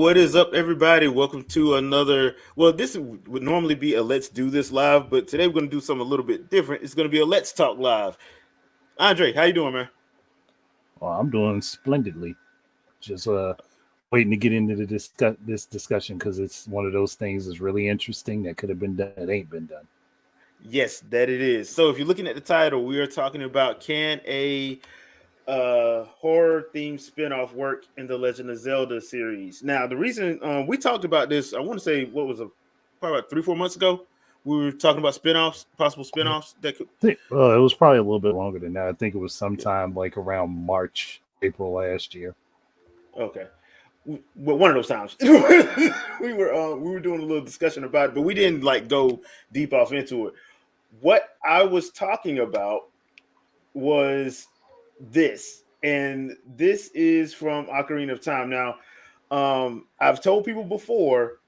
what is up, everybody? Welcome to another. Well, this would normally be a Let's Do This live, but today we're going to do something a little bit different. It's going to be a Let's Talk live. Andre, how you doing, man? Well, I'm doing splendidly. Just waiting to get into this discussion because it's one of those things that's really interesting that could have been done that ain't been done. Yes, that it is. So, if you're looking at the title, we are talking about can a horror themed spinoff work in the Legend of Zelda series. Now, the reason we talked about this, I want to say, what was probably about 3-4 months ago. We were talking about spinoffs, possible spinoffs that could. Well, it was probably a little bit longer than that. I think it was sometime like around March, April last year. Okay, well, one of those times we were doing a little discussion about it, but we didn't like go deep off into it. What I was talking about was this, and this is from Ocarina of Time. Now, I've told people before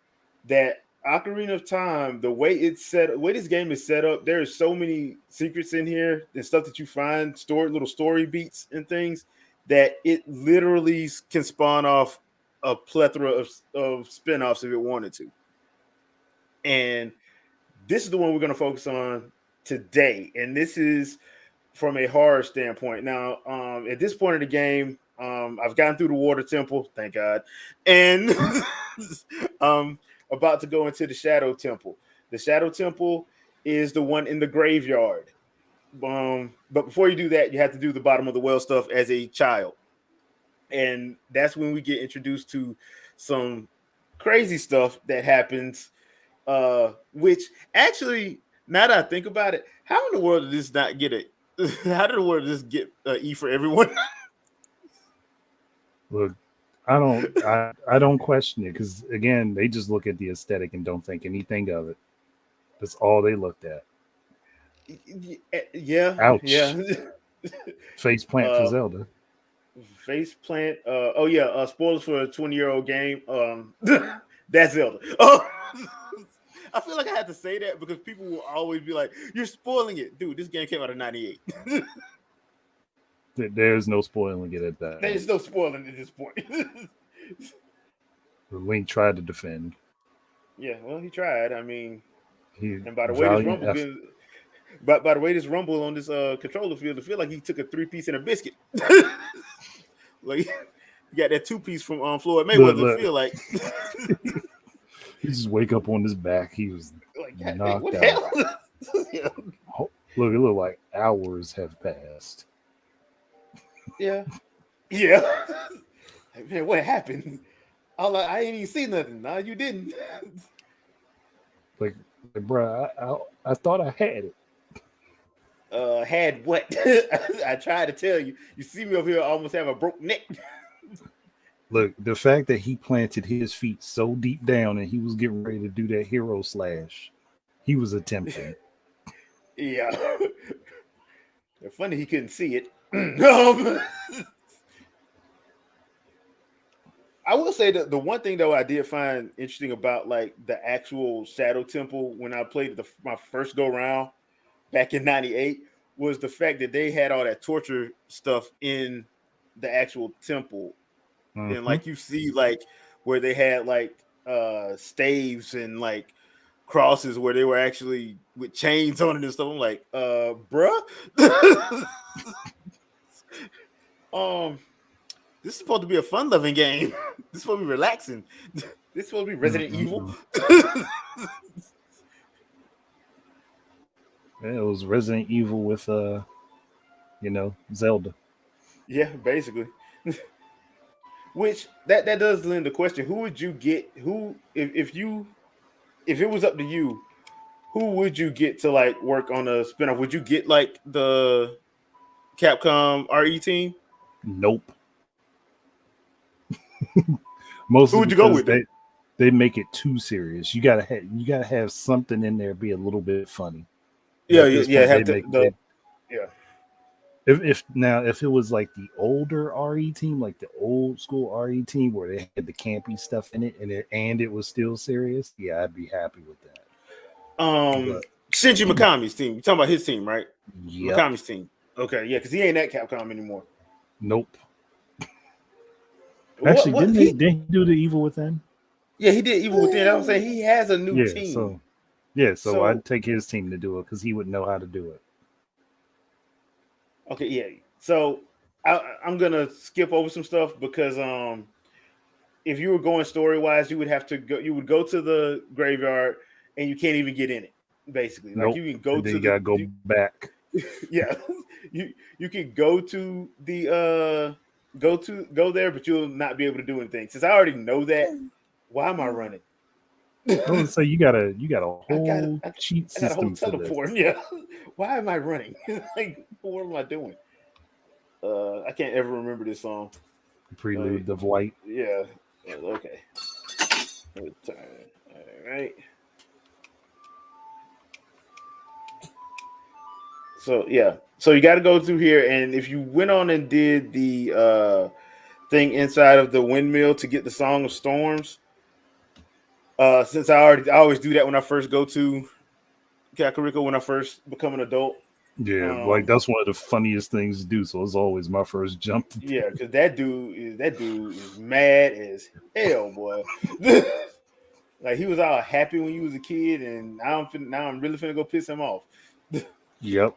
that Ocarina of Time, the way this game is set up, there are so many secrets in here and stuff that you find, little story beats and things that it literally can spawn off a plethora of spinoffs if it wanted to. And this is the one we're going to focus on today, and this is from a horror standpoint. Now, at this point of the game, I've gotten through the water temple, thank God, and about to go into the shadow temple. The shadow temple is the one in the graveyard. But before you do that, you have to do the bottom of the well stuff as a child, and that's when we get introduced to some crazy stuff that happens. Which actually, now that I think about it, how in the world did this not get it? How did the world just get E for everyone? Look, I don't question it because again, they just look at the aesthetic and don't think anything of it. That's all they looked at. Yeah. Ouch. Yeah. Face plant for Zelda. Face plant. Oh yeah. Spoilers for a 20-year-old game. That's Zelda. Oh. I feel like I had to say that because people will always be like, "You're spoiling it, dude." This game came out in '98. There's no spoiling it at that. There's no spoiling at this point. Link tried to defend. Yeah, well, he tried. I mean, and by the way, this rumble on this controller field, I feel like he took a 3-piece and a biscuit. Like you got that 2-piece from Floyd Mayweather. Look. Feel like. He just wake up on his back. He was like, knocked out. Yeah. Look, it looked like hours have passed. Yeah. Like, man, what happened? I ain't even see nothing. No, you didn't. Like bro, I thought I had it. Had what? I tried to tell you. You see me over here, I almost have a broke neck. Look, the fact that he planted his feet so deep down and he was getting ready to do that hero slash, he was attempting. Yeah. It's funny he couldn't see it. I will say that the one thing though I did find interesting about like the actual Shadow Temple when I played my first go round back in '98 was the fact that they had all that torture stuff in the actual temple. And like you see like where they had like staves and like crosses where they were actually with chains on it and stuff. I'm like, bruh. This is supposed to be a fun-loving game. This is supposed to be relaxing. This is supposed to be Resident Evil. Yeah, it was Resident Evil with Zelda. Yeah, basically. Which that does lend the question: who would you get? If it was up to you, who would you get to like work on a spinoff? Would you get like the Capcom RE team? Nope. Who would you go with? They make it too serious. You gotta have something in there be a little bit funny. Yeah. If it was like the older RE team, like the old school RE team where they had the campy stuff in it and it was still serious, yeah, I'd be happy with that. Shinji Mikami's team. You're talking about his team, right? Yeah. Mikami's team. Okay, yeah, because he ain't at Capcom anymore. Nope. Actually, didn't he do the Evil Within? Yeah, he did Evil Within. I'm saying he has a new Yeah, team. so So I'd take his team to do it because he would know how to do it. okay, yeah. So I'm gonna skip over some stuff because if you were going story wise, you would have to go. You would go to the graveyard, and you can't even get in it. Basically, like Nope. you can go And then to you gotta go back. yeah, you can go to the go there, but you'll not be able to do anything. Since I already know that, why am I running? I would say you got a I got whole cheat I got a whole system for this. teleport. Yeah, why am I running? Like, what am I doing? I can't ever remember this song. Uh, Prelude of Light. yeah, okay. All right. So yeah, so you got to go through here, and if you went on and did the thing inside of the windmill to get the Song of Storms, since I always do that when I first go to Kakariko when I first become an adult. Yeah, like Um, that's one of the funniest things to do. So it's always my first jump. yeah, because that dude is mad as hell, boy. Like he was all happy when you was a kid, and now I'm really finna go piss him off. Yep.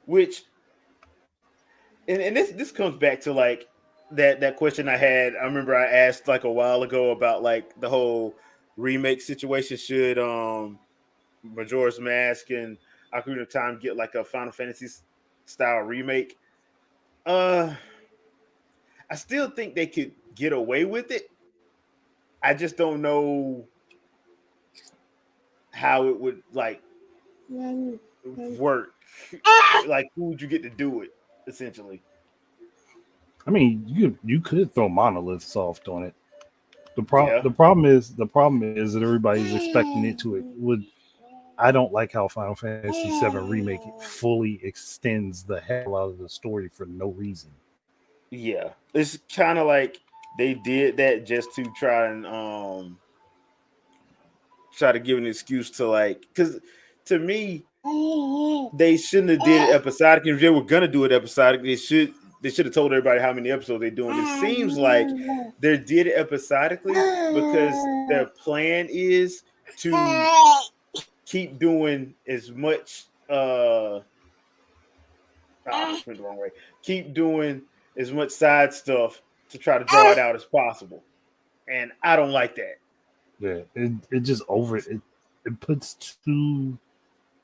Which and this comes back to like that question I had. I remember I asked like a while ago about like the whole remake situation. Should Majora's Mask and Ocarina of Time get like a Final Fantasy style remake? Uh, I still think they could get away with it. I just don't know how it would like work. Like, who would you get to do it? Essentially, I mean, you could throw Monolith Soft on it. yeah, The problem is that everybody's expecting it to it would. I don't like how Final Fantasy VII Remake fully extends the hell out of the story for no reason. yeah. It's kind of like they did that just to try to give an excuse to like because to me they shouldn't have did it episodic. If they were gonna do it episodic, they should have told everybody how many episodes they're doing. It seems like they did it episodically because their plan is to keep doing as much went the wrong way. Keep doing as much side stuff to try to draw it out as possible. And I don't like that. Yeah, it just it puts too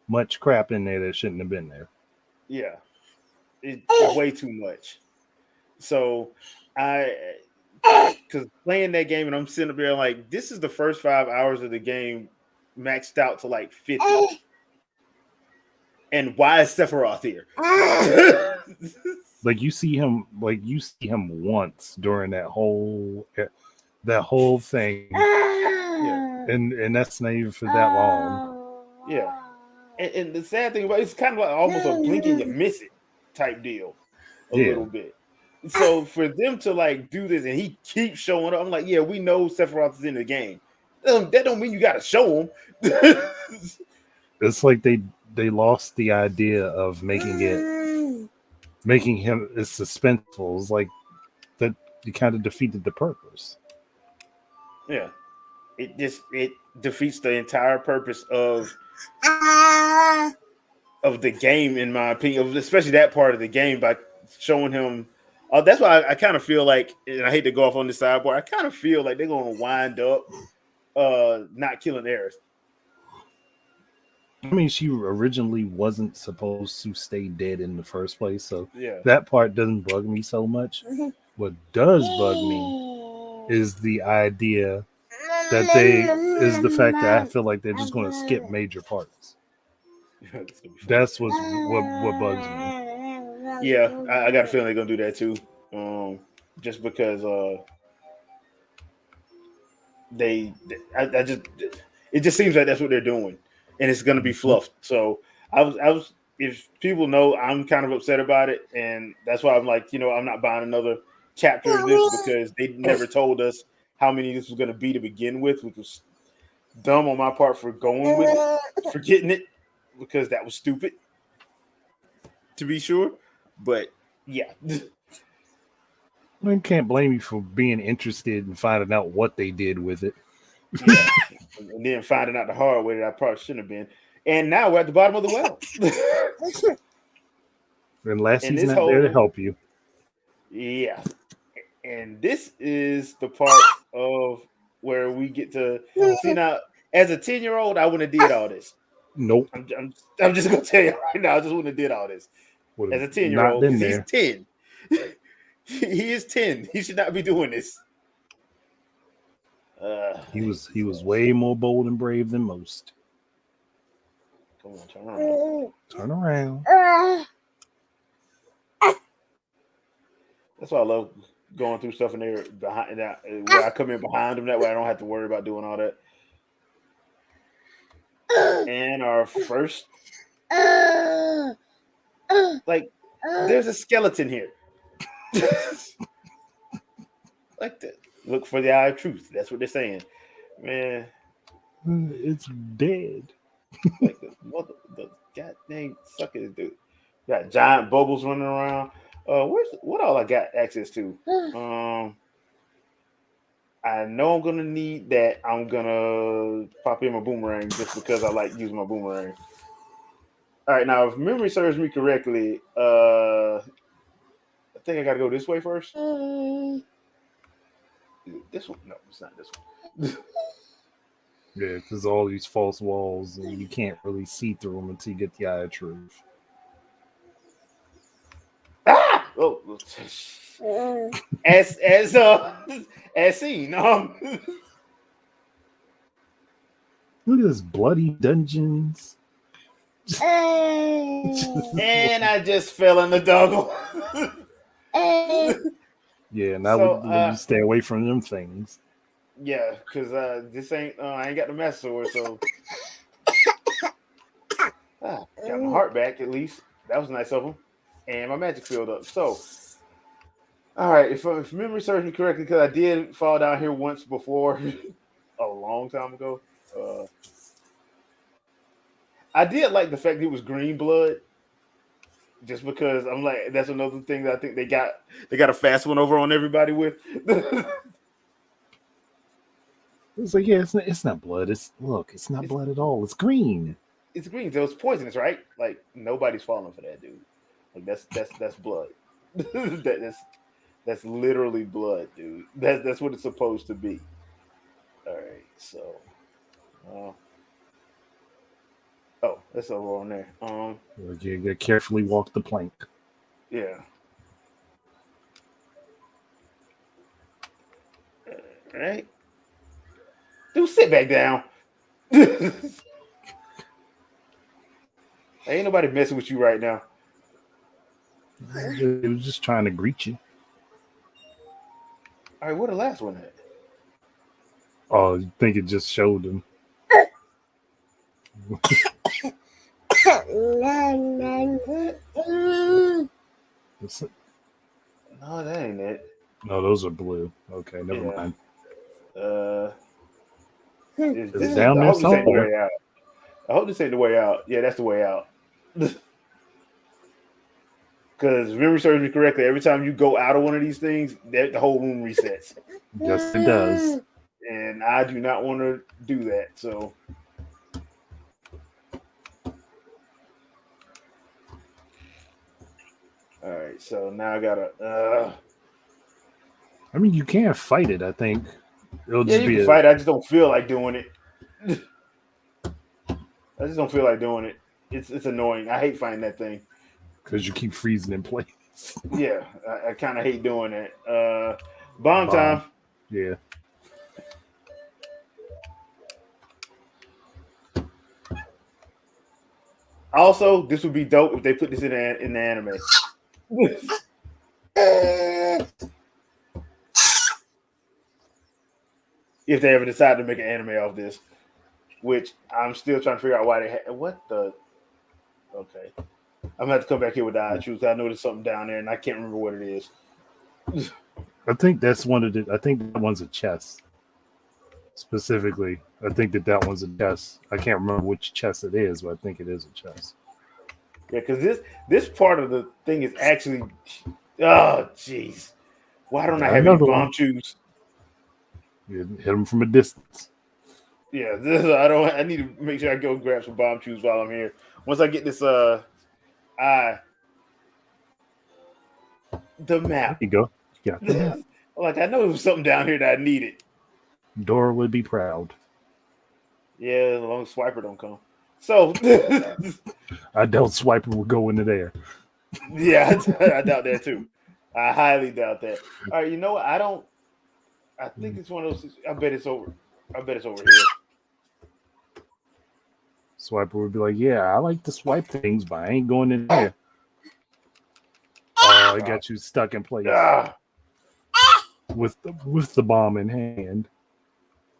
much crap in there that shouldn't have been there. Yeah. It's way too much. So I because playing that game and I'm sitting up there like this is the first 5 hours of the game maxed out to like 50. And why is Sephiroth here? Like you see him once during that whole thing, Yeah. and that's not even for that long. Yeah. And the sad thing about it's kind of like almost a blink and you miss it type deal a Yeah, little bit. So for them to like do this and he keeps showing up, I'm like, yeah, we know Sephiroth is in the game. That don't mean you got to show him. it's like they lost the idea of making him as suspenseful. It's like that you kind of defeated the purpose. Yeah, it defeats the entire purpose of the game, in my opinion, especially that part of the game by showing him. That's why I kind of feel like, and I hate to go off on the sideboard. I kind of feel like they're going to wind up not killing Aerith. I mean, she originally wasn't supposed to stay dead in the first place, so Yeah, that part doesn't bug me so much. What does bug me is the idea that they is the fact that I feel like they're just going to skip major parts. it's gonna be funny. That's what bugs me. Yeah, I got a feeling they're gonna do that too. Just because I just it just seems like that's what they're doing, and it's gonna be Mhm. fluffed. So I was if people know I'm kind of upset about it, and that's why I'm like, I'm not buying another chapter of this because they never told us how many this was gonna be to begin with, which was dumb on my part for going with it, for getting it because that was stupid to be sure. But yeah, I can't blame you for being interested in finding out what they did with it. Yeah, and then finding out the hard way that I probably shouldn't have been. And now we're at the bottom of the well. And Lassie's this not there to whole help you. yeah, and this is the part of where we get to see now. As a 10-year-old, I wouldn't have did all this. Nope. I'm just gonna tell you right now, I just wouldn't have did all this Would as a have not 10-year-old been because he's there. 10. He is 10. He should not be doing this. He was way more bold and brave than most. Come on, turn around. Turn around. That's why I love going through stuff in there behind that where I come in behind them. That way I don't have to worry about doing all that. And our first, like, there's a skeleton here. Like that. Look for the eye of truth. That's what they're saying, man. It's dead. Like the god dang sucker, dude. Got giant bubbles running around. What all I got access to? I know I'm gonna need that. I'm gonna pop in my boomerang just because I like using my boomerang. All right, now if memory serves me correctly, I think I gotta go this way first. This one? No, it's not this one. Yeah, because all these false walls and you can't really see through them until you get the eye of truth. Ah! Oh, as seen. Look at this bloody dungeons. And I just fell in the doggle. Yeah, and I would stay away from them things. Yeah, because this ain't I ain't got the master sword, so got my heart back at least. That was nice of him, and my magic filled up. So, all right, if memory serves me correctly, because I did fall down here once before, a long time ago. I did like the fact it was green blood, just because I'm like that's another thing that I think they got a fast one over on everybody with. It's like, yeah, it's not blood. It's not blood at all. It's green. It's green, so it's poisonous, right? Like nobody's falling for that, dude. Like that's blood. That's literally blood, dude. That's what it's supposed to be. All right, so, that's over on there. You gotta carefully walk the plank. Yeah. All right. Dude, sit back down. Ain't nobody messing with you right now. It was just trying to greet you. All right, where the last one at? Oh, you think it just showed him? No, that ain't it. No, those are blue. Okay, never mind. This down there somewhere. I hope this ain't the way out. Yeah, that's the way out. Because if memory serves me correctly, every time you go out of one of these things, the whole room resets. Yes, it does. And I do not want to do that. So, all right. So now I gotta. I mean, you can't fight it. I think it'll just you be can fight. I just don't feel like doing it. I just don't feel like doing it. It's annoying. I hate fighting that thing. Because you keep freezing in place. Yeah, I kind of hate doing that. Bomb time. Yeah. Also, this would be dope if they put this in the anime. If they ever decide to make an anime off this, which I'm still trying to figure out why they had. What the? Okay. I'm gonna have to come back here with the eye of truth. I know there's something down there, and I can't remember what it is. I think that's one of the. I think that one's a chest. Specifically, I think that one's a chest. I can't remember which chest it is, but I think it is a chest. Yeah, because this part of the thing is actually. Oh, jeez. Why don't I Got have any another bomb one. chews? You hit him from a distance. Yeah, this I don't. I need to make sure I go grab some bomb chews while I'm here. Once I get this, I the There map. you go. You got the map. Like I know there was something down here that I needed. Dora would be proud. Yeah, as long as Swiper don't come. So I doubt Swiper will go into there. yeah, I doubt that too. I highly doubt that. All right, you know what? I don't. I think it's one of those. I bet it's over. I bet it's over here. Swiper would be like, "Yeah, I like to swipe things, but I ain't going in there." Oh, I got you stuck in place Ah, with the bomb in hand.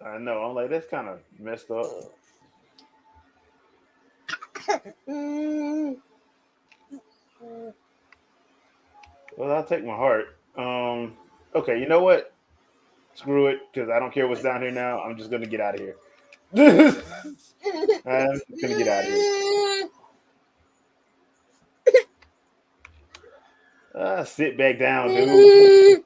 I know. I'm like, that's kind of messed up. Well, I'll take my heart. Okay, you know what? Screw it, because I don't care what's down here now. I'm just gonna get out of here. I'm just gonna get out of here. Sit back down, dude.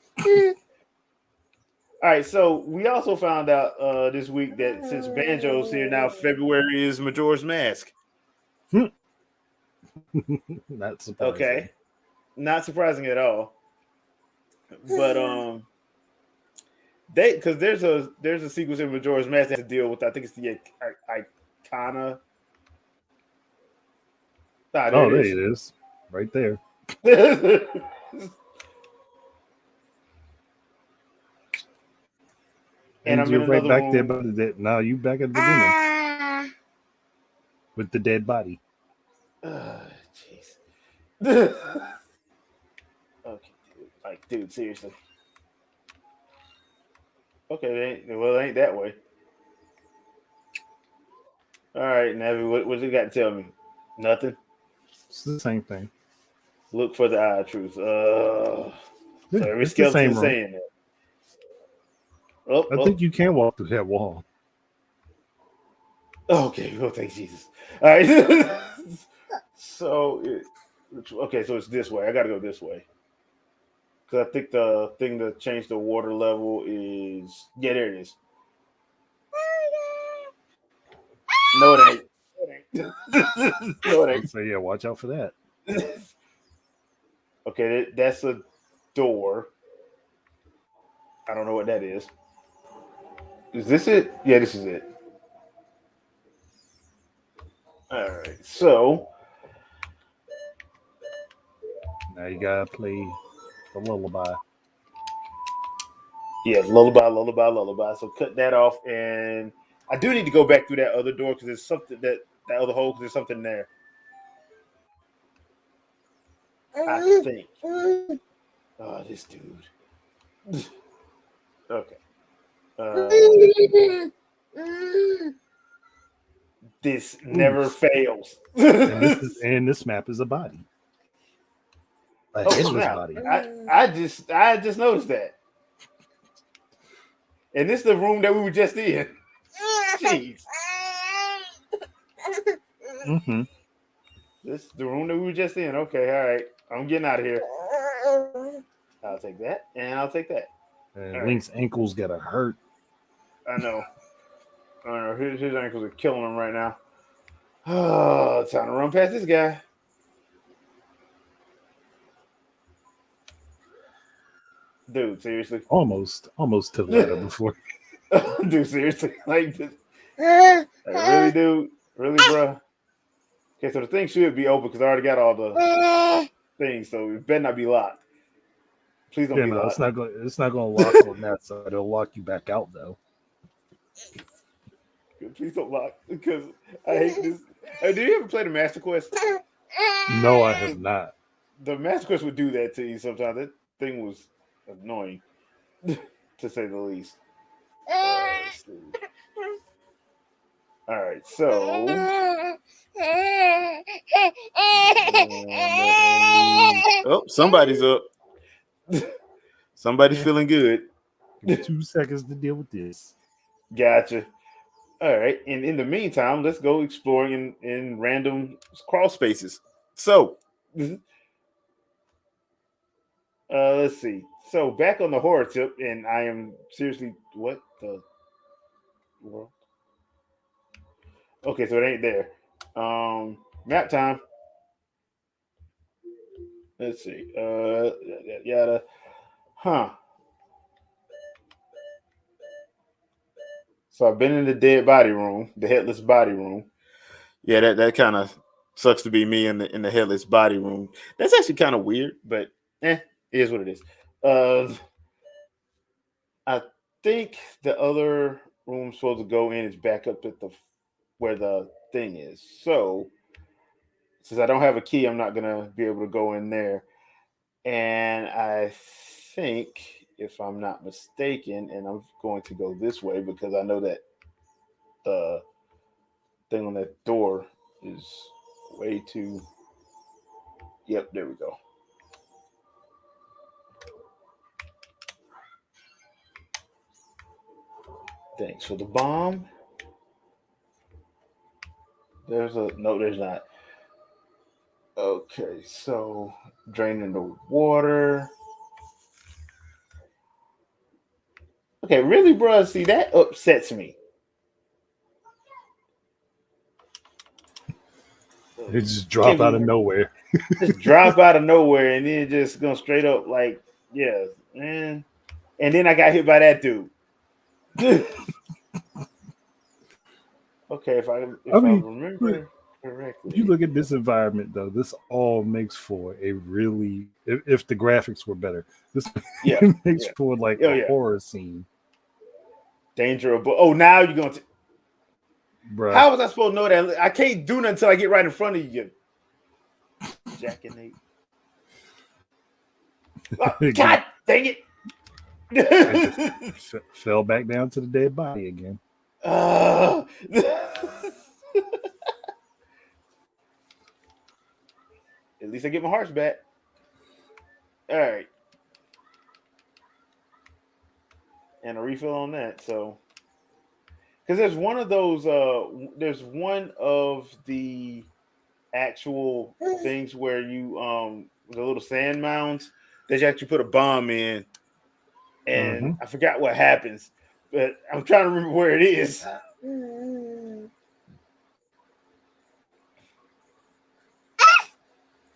All right, so we also found out this week that since Banjo's here now, February is Majora's Mask. Not surprising. Okay, not surprising at all. But they because there's a sequence in Majora's Mask that has to deal with. I think it's the Icona. Ah, there Oh, it there is. it is, right there. And And I'm in you're right another back there, room. but now you back at the beginning with the dead body. Jeez. Okay, dude. Like, dude, seriously. Okay, it ain't that way. All right, Navi, what you got to tell me? Nothing. It's the same thing. Look for the eye of truth. So Yeah, every it's the skeleton same is room. saying that. Oh, I think you can walk through that wall. okay. Well, thank Jesus. All right. So, okay, so it's this way. I got to go this way because I think the thing to change the water level is there it is. No, it ain't. No, it So yeah, watch out for that. ain't. Okay, that's a door. I don't know what that is. Is this it? Yeah, this is it. All right. So, Now you gotta play the lullaby. yeah, lullaby, lullaby, lullaby. So cut that off, and I do need to go back through that other door because there's something that other hole because there's something there. I think. Oh, this dude. Okay. This never Oof. fails. And this map is a body. A Oh headless snap! body. I just noticed that, and this is the room that we were just in. Jeez, Mm-hmm. this is the room that we were just in. Okay, all right, I'm getting out of here. I'll take that, and I'll take that. And All right, Link's ankles gotta hurt. I know. I know. His ankles are killing him right now. Oh, time to run past this guy. Dude, seriously. Almost to the ladder before. Dude, seriously. Like really, dude? Really, bro? Okay, so the thing should be open because I already got all the things, so it better not be locked. Please don't Yeah, be no, locked. it's not gonna lock on that side. It'll lock you back out though. Please don't lock because I hate this. Hey, did you ever play the Master Quest? No, I have not. The Master Quest would do that to you sometimes. That thing was annoying, to say the least. Let's see. All right, so oh, somebody's up. Somebody's feeling good. Give me 2 seconds to deal with this. Gotcha. All right, and in the meantime, let's go exploring in random crawl spaces. So, let's see. So back on the horror tip, and I am seriously what the world? Okay, so it ain't there. Map time. Let's see. Yada. Huh. So I've been in the dead body room, the headless body room. Yeah, that kind of sucks to be me in the headless body room. That's actually kind of weird, but it is what it is. Uh, I think the other room I'm supposed to go in is back up at the where the thing is. So since I don't have a key, I'm not gonna be able to go in there. And I think, if I'm not mistaken, and I'm going to go this way because I know that the thing on that door is way too. Yep, there we go. Thanks for the bomb. There's a no, there's not. Okay, so draining the water. Okay, really, bro? See, that upsets me. It just Can't drop out of be nowhere. just drop out of nowhere and then just go straight up like, yeah, man. And then I got hit by that dude. Okay, I if I mean, look, remember you correctly. look at this environment though. This all makes for a really, if the graphics were better, this Yeah, makes yeah. for like Oh a yeah. horror scene, Danger of oh now you're going to bruh. how was I supposed to know that? I can't do nothing until I get right in front of you. Jackanate. Oh, God dang it. It just fell back down to the dead body again. uh, at least I get my hearts back. All right. And a refill on that. So because there's one of those there's one of the actual things where you the little sand mounds that you actually put a bomb in, and Hmm. I forgot what happens, but I'm trying to remember where it is.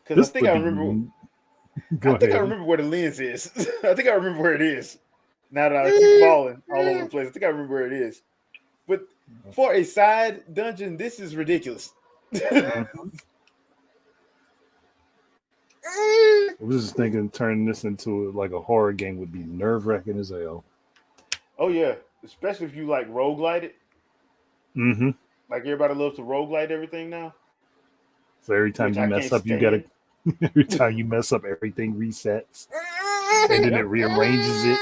Because This would be. I Go think I ahead. remember where the lens is. I think I remember where it is. Now that I keep falling all over the place, I think I remember where it is. But for a side dungeon, this is ridiculous. Mhm. I was just thinking turning this into like a horror game would be nerve wracking as hell. Oh yeah, especially if you like roguelite it. Hmm. Like everybody loves to roguelite everything now, So every time which you I mess can't up, you gotta. stand. Every time you mess up, everything resets, and then it Yep. rearranges it.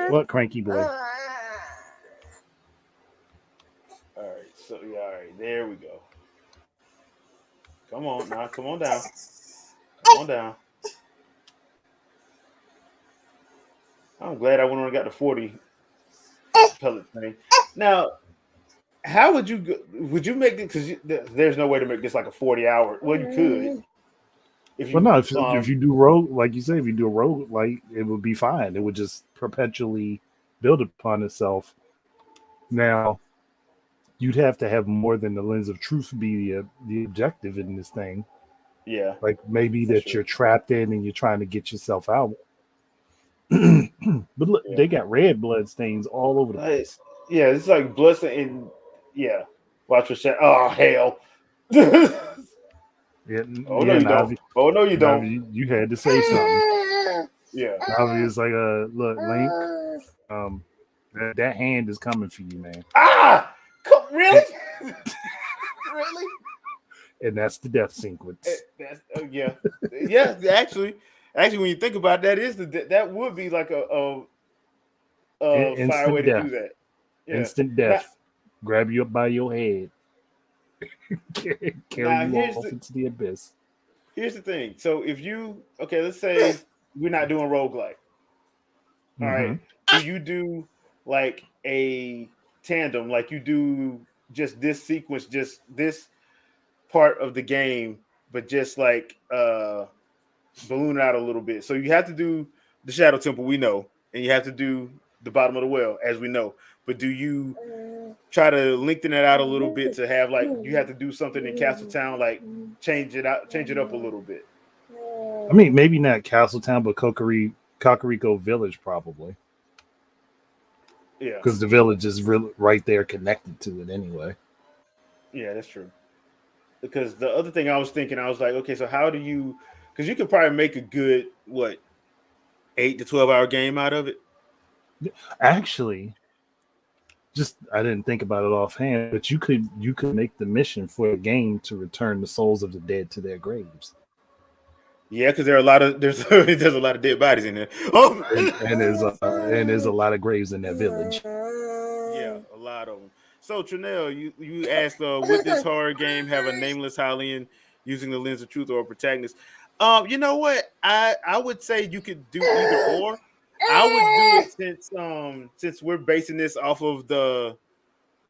What cranky boy? All right. So yeah. All right. There we go. Come on now. Come on down. Come on down. I'm glad I went on and got the 40 pellet thing. Now, how would you go, would you make it? Because there's no way to make this like a 40 hour. Well, you could if Well, you no, if you do rogue, like you say, if you do a rogue, like it would be fine. It would just perpetually build upon itself. Now, you'd have to have more than the lens of truth be the objective in this thing. yeah, Like maybe that's that true. you're trapped in and you're trying to get yourself out. But look, Yeah. they got red blood stains all over the Like, place. yeah, it's like blood and yeah. Watch your shit. Oh hell. Oh Yeah, no, yeah, you don't. Navi, Oh no, you don't. Navi, you had to say something. Yeah. Navi is like, look, Link, um, that hand is coming for you, man, Ah, come really, and, really. and that's the death sequence. That's yeah, yeah. Actually, when you think about it, that is that would be like a fire way Instant to do death, that. Yeah. instant Now, death. Grab you up by your head, carry now you off into the abyss. here's the thing. So if you okay, let's say we're not doing roguelike. All right. Hmm. Do you do like a tandem, like you do just this sequence, just this part of the game, but just like balloon it out a little bit. So you have to do the Shadow Temple, we know, and you have to do the bottom of the well, as we know. But do you try to lengthen it out a little bit to have like you have to do something in Castletown, like change it up a little bit? I mean, maybe not Castletown, but Kakariko Village probably, Yeah, because the village is right there connected to it anyway. yeah, that's true. Because the other thing I was thinking, I was like, okay, so how do you? Because you could probably make a good 8 to 12 hour game out of it. Actually, just I didn't think about it offhand, but you could make the mission for a game to return the souls of the dead to their graves. Yeah, because there are a lot of there's a lot of dead bodies in there. Oh, And there's a lot of graves in that village. yeah, a lot of them. So Trinell, you asked, would this horror game have a nameless Hylian using the lens of truth or a protagonist? You know what? I would say you could do either or. I would do it since we're basing this off of the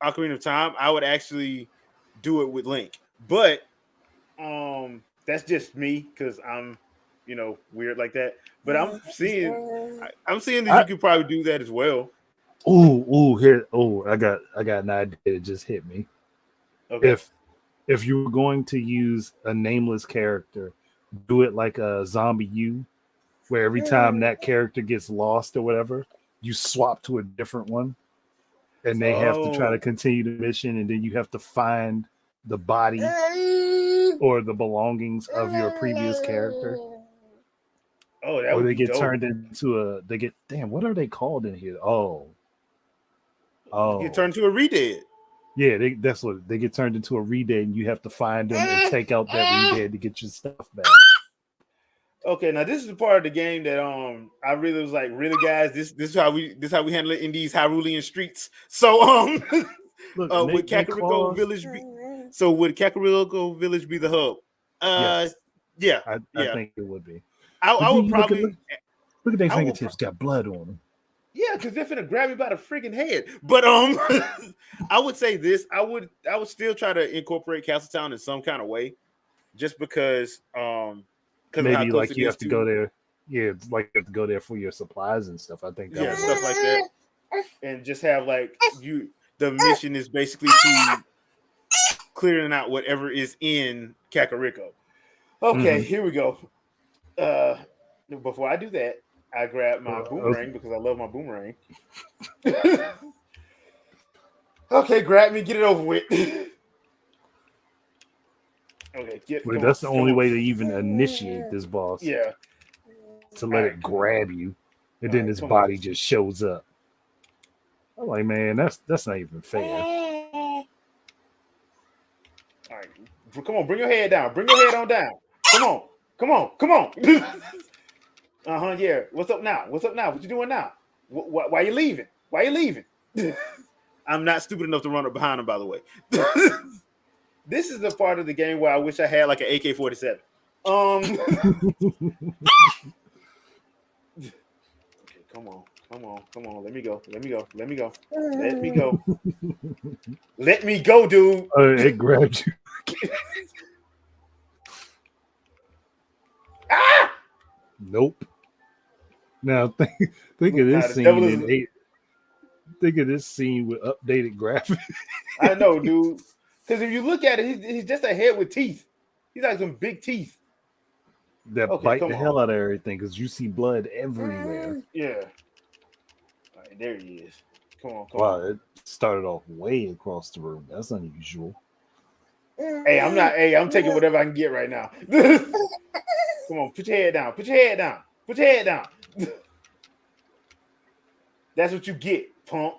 Ocarina of Time. I would actually do it with Link, but that's just me because I'm weird like that. But I'm seeing that you could probably do that as well. I got an idea that just hit me. Okay. If you were going to use a nameless character, do it like a zombie U, where every time that character gets lost or whatever, you swap to a different one, and they have to try to continue the mission, and then you have to find the body or the belongings of your previous character. Oh, that Or would they be get dope. turned into damn, what are they called in here? Get turned to a redead. Yeah, that's what they get turned into a redead, and you have to find them and take out that redead to get your stuff back. Okay, now this is the part of the game that I really was like, really guys, this is how we handle it in these Hyrulean streets. So Look, would Kakariko Village be the hub? Yes, Yeah, I think it would be. I would probably look at their fingertips, got blood on them. Yeah, because they're finna grab me by the freaking head. But I would say this. I would still try to incorporate Castletown in some kind of way, just because maybe like you have to go there. Yeah, it's like you have to go there for your supplies and stuff. I think that stuff like that, and just have like the mission is basically to clearing out whatever is in Kakariko. Okay, Here we go. Before I do that, I grab my boomerang because I love my boomerang. Okay, grab me, get it over with. Okay, that's the only way to even initiate this boss. Yeah, to let it grab you, and then his body just shows up. I'm like, man, that's not even fair. All right, come on, bring your head down. Bring your head on down. Come on. Yeah. What's up now? What you doing now? Why you leaving? I'm not stupid enough to run up behind him, by the way. This is the part of the game where I wish I had like an AK-47. Okay, come on. Let me go, dude. It grabbed you. Ah! Nope. Now think of this scene think of this scene with updated graphics. I know, dude. Because if you look at it, he's just a head with teeth. He's like some big teeth that bite the hell out of everything because you see blood everywhere. Yeah. All right, there he is. Come on. Wow, it started off way across the room. That's unusual. Hey, I'm taking whatever I can get right now. Come on, put your head down. That's what you get, punk.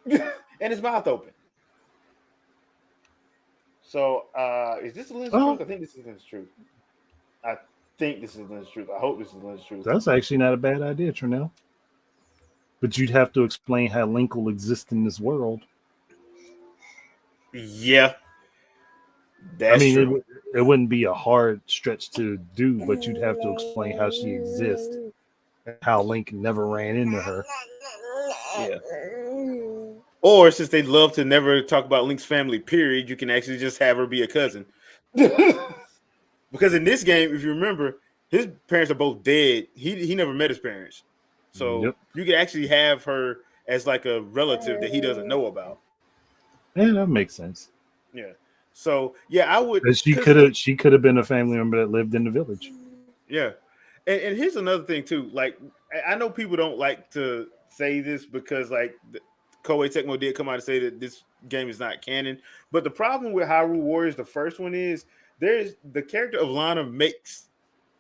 And his mouth open. So, is this the lens of truth? I think this is the lens of truth. I hope this is the lens of truth. That's actually not a bad idea, Trinell. But you'd have to explain how Link will exist in this world. Yeah. That's true. It wouldn't be a hard stretch to do, but you'd have to explain how she exists and how Link never ran into her. Yeah. Or since they love to never talk about Link's family, period, you can actually just have her be a cousin. Because in this game, if you remember, his parents are both dead. He never met his parents, so Yep. you could actually have her as like a relative that he doesn't know about. Yeah, that makes sense. Yeah. So yeah, I would But because she could have been a family member that lived in the village. yeah, and here's another thing too. Like I know people don't like to say this because like Koei Tecmo did come out and say that this game is not canon. But the problem with Hyrule Warriors, the first one is there's the character of Lana can make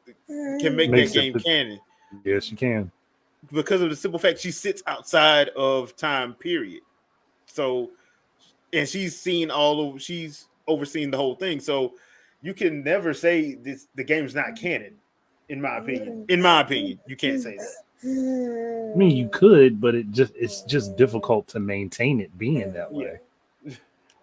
that Makes it. game canon Yes, you can. because of the simple fact she sits outside of time period. So and she's overseen the whole thing. So you can never say the game's not canon, in my opinion. In my opinion, you can't say that. I mean, you could, but it's just difficult to maintain it being that Yeah. way.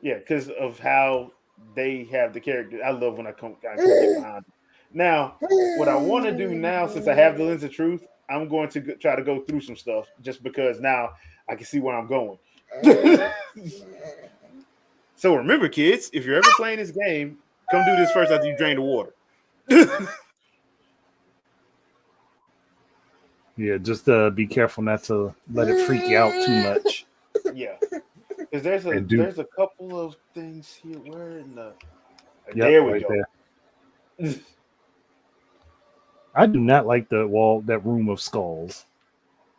Yeah, because of how they have the character. I love when I can get behind it. Now, what I want to do now, since I have the lens of truth, I'm going to try to go through some stuff just because now I can see where I'm going. So remember, kids, if you're ever playing this game, come do this first after you drain the water. Yeah, just be careful not to let it freak you out too much. Yeah, because there's And a couple of things here. Where in the yep, there we right go. there. I do not like that room of skulls.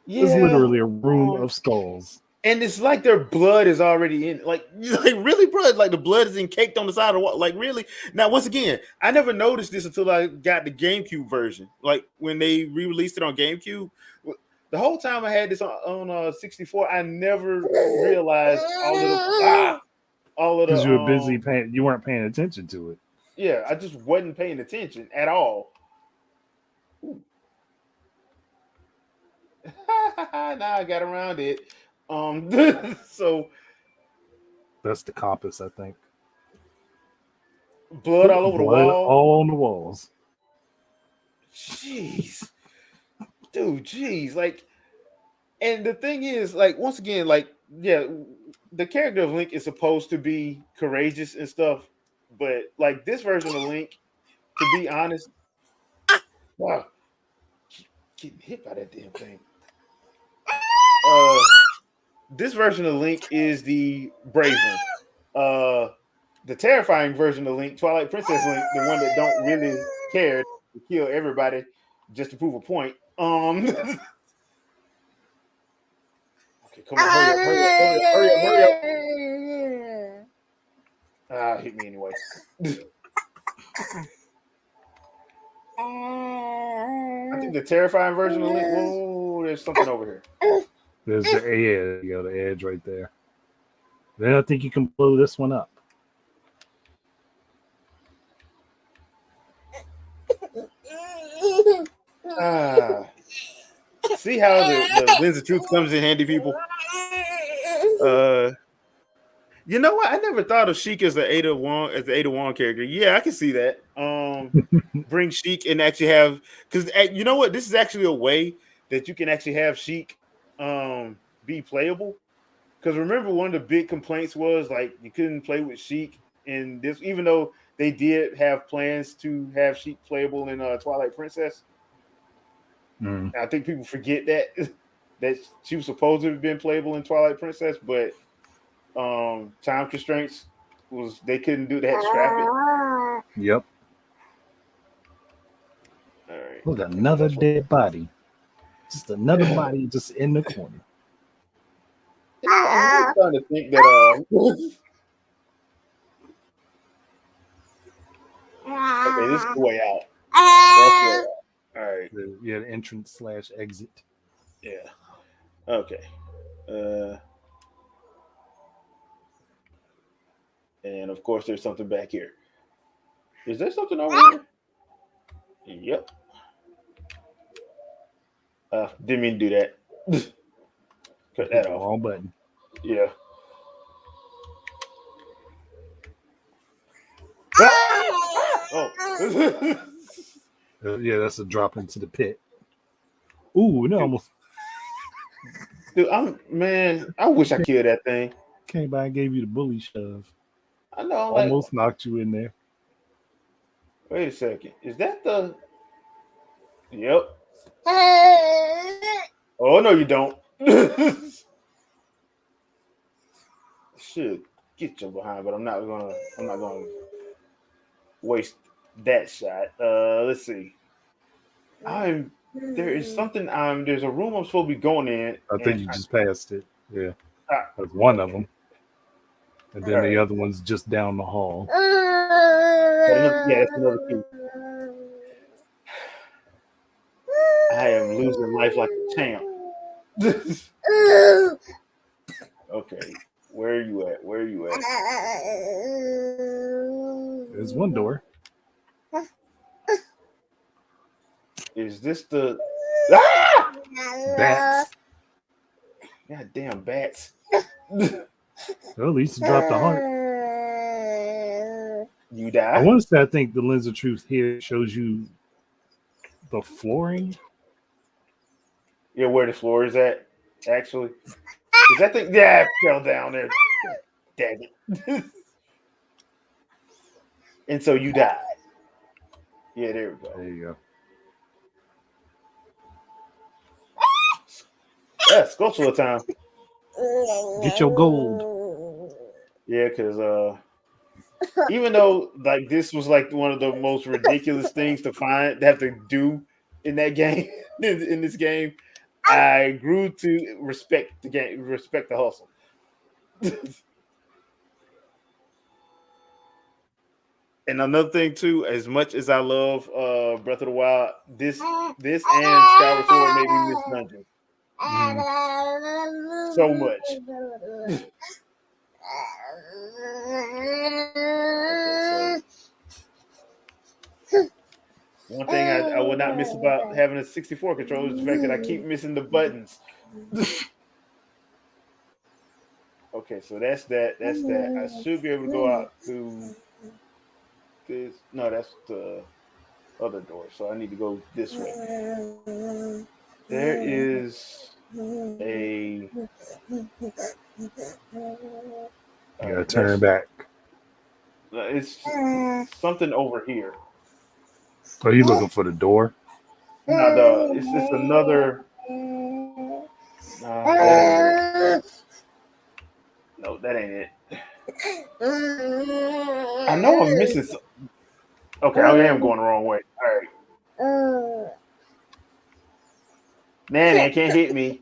Yeah, It's literally a room of skulls. and it's like their blood is already in. Like really, blood. Like the blood is caked on the side of the wall. Like really. Now, once again, I never noticed this until I got the GameCube version. Like when they re-released it on GameCube. The whole time I had this on 64, I never realized all of Because the you were busy you weren't paying attention to it. yeah, I just wasn't paying attention at all. Now I got around it. So That's the compass, I think. blood all over the Blood wall. all on the walls. Jeez, dude, jeez, like, and the thing is, like, once again, like, yeah, the character of Link is supposed to be courageous and stuff, but like this version of Link, to be honest, wow, getting hit by that damn thing. This version of Link is the brave one. The terrifying version of Link, Twilight Princess Link, the one that don't really care to kill everybody just to prove a point. Okay, come on, hurry up. Hit me anyway. I think the terrifying version of Link. Whoa, there's something over here. There's the edge right there. Then I think you can blow this one up. See how the lens of truth comes in handy, people. You know what? I never thought of Sheik as the Ada Wong character. Yeah, I can see that. Bring Sheik and actually have because you know what? This is actually a way that you can actually have Sheik be playable. Because remember, one of the big complaints was like you couldn't play with Sheik in this, even though they did have plans to have Sheik playable in Twilight Princess. I think people forget that she was supposed to have been playable in Twilight Princess, but time constraints was they couldn't do. They had to scrap it. Yep. All right. Look, another dead body. Just another body just in the corner. You know, I'm really trying to think that okay, this is the way out. That's the way out. All right. The entrance / exit. Yeah. Okay. And of course, there's something back here. Is there something over here? Yep. Didn't mean to do that. Cut that off. Wrong button. Yeah. Oh. Yeah, that's a drop into the pit. Ooh, no, almost. Dude, I wish I killed that thing. Came by and gave you the bully shove. I know. Almost knocked you in there. Wait a second. Is that the? Yep. Oh no, you don't. Should get your behind, but I'm not gonna. I'm not gonna waste that shot. Let's see. I'm. There is something. There's a room I'm supposed to be going in, I think and you just passed it. Yeah, I that's one of okay. them, and All then the right. other one's just down the hall. Yeah, that's another key. I am losing life like a champ. Okay, where are you at? Where are you at? There's one door. Is this the? Ah! Bats. God damn bats! Well, at least you dropped the heart. You I die? want to say I think the lens of truth here shows you the flooring. Yeah, where the floor is at? Actually, is that thing? Yeah, it fell down there. Damn it! And so you died. Yeah, there we go. There you go. Yeah, sculptural time. Get your gold. Yeah, because even though like this was like one of the most ridiculous things to have to do in that game, in this game, I grew to respect the game, respect the hustle. And another thing too, as much as I love Breath of the Wild, this and Skyward Sword made me miss dungeons so much. Okay, so one thing I would not miss about having a 64 controller is the fact that I keep missing the buttons. Okay, so that's that. That's that. I should be able to go out through this. No, that's the other door. So I need to go this way. There is a. You gotta turn back. It's something over here. Are you looking for the door? No, it's another. That ain't it. No, that ain't it. I know I'm missing. Okay, I am going the wrong way. All right, Nanny, can't hit me.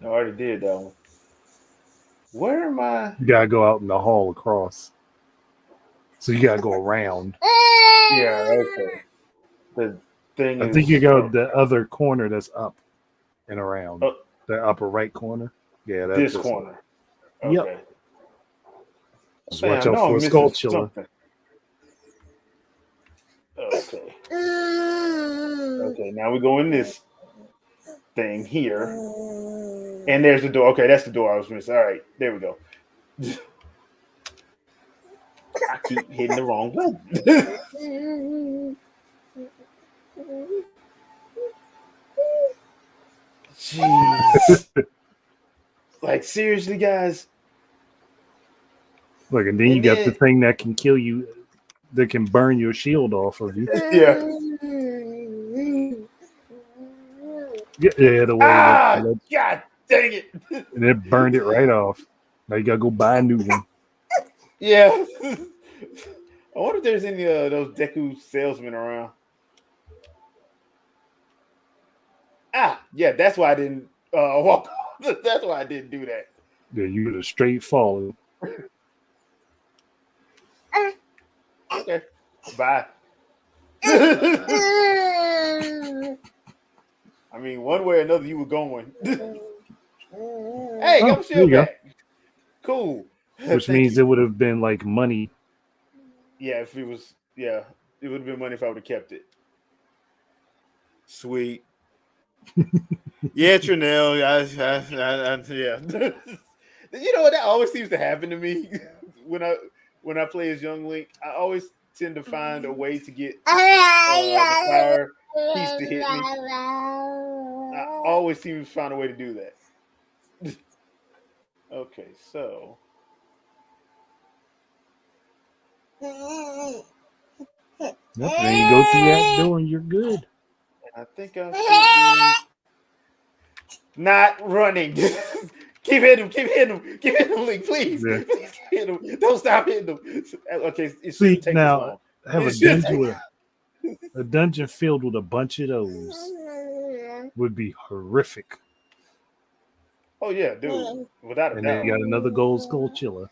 No, I already did that one. Where am I? You gotta go out in the hall across. So you gotta go around. Yeah, okay. The thing I is, think you go the other corner that's up and around. oh, The upper right corner. Yeah, that's this this one. corner. Yep. Okay. Just Man, watch I out know for I'm a missing skull chiller. something. Okay. Okay, now we go in this thing here. And there's the door. Okay, that's the door I was missing. All right, there we go. I keep hitting the wrong button. Jeez. Like, seriously, guys? Look, and then you And got the then, thing that can kill you, that can burn your shield off of you. yeah. Yeah, the way Ah, that, God dang it. and it burned it right off. Now you gotta go buy a new one. Yeah. I wonder if there's any those Deku salesmen around. Ah, yeah, that's why I didn't walk. That's why I didn't do that. Yeah, you get a straight falling. Okay, bye. I mean, one way or another, you were going. Hey, got Oh, my there you shield go. back. Cool. Which Thank means you. it would have been like money. Yeah, if it was, yeah, it would have been money if I would have kept it. Sweet. Yeah, Trinell. Yeah. You know what? That always seems to happen to me when I play as young Link. I always tend to find a way to get the fire piece to hit me. I always seem to find a way to do that. Okay, so Yep, then you go through that door and you're good. I think I should be not running. Keep hitting him, keep hitting him, keep hitting him, Link, please. Yeah. Please hit him. Don't stop hitting him. Okay, it See shouldn't take this now, long. have It should take a dungeon filled with a bunch of those would be horrific. Oh yeah, dude. Without a And then doubt. you got another gold Skullchilla.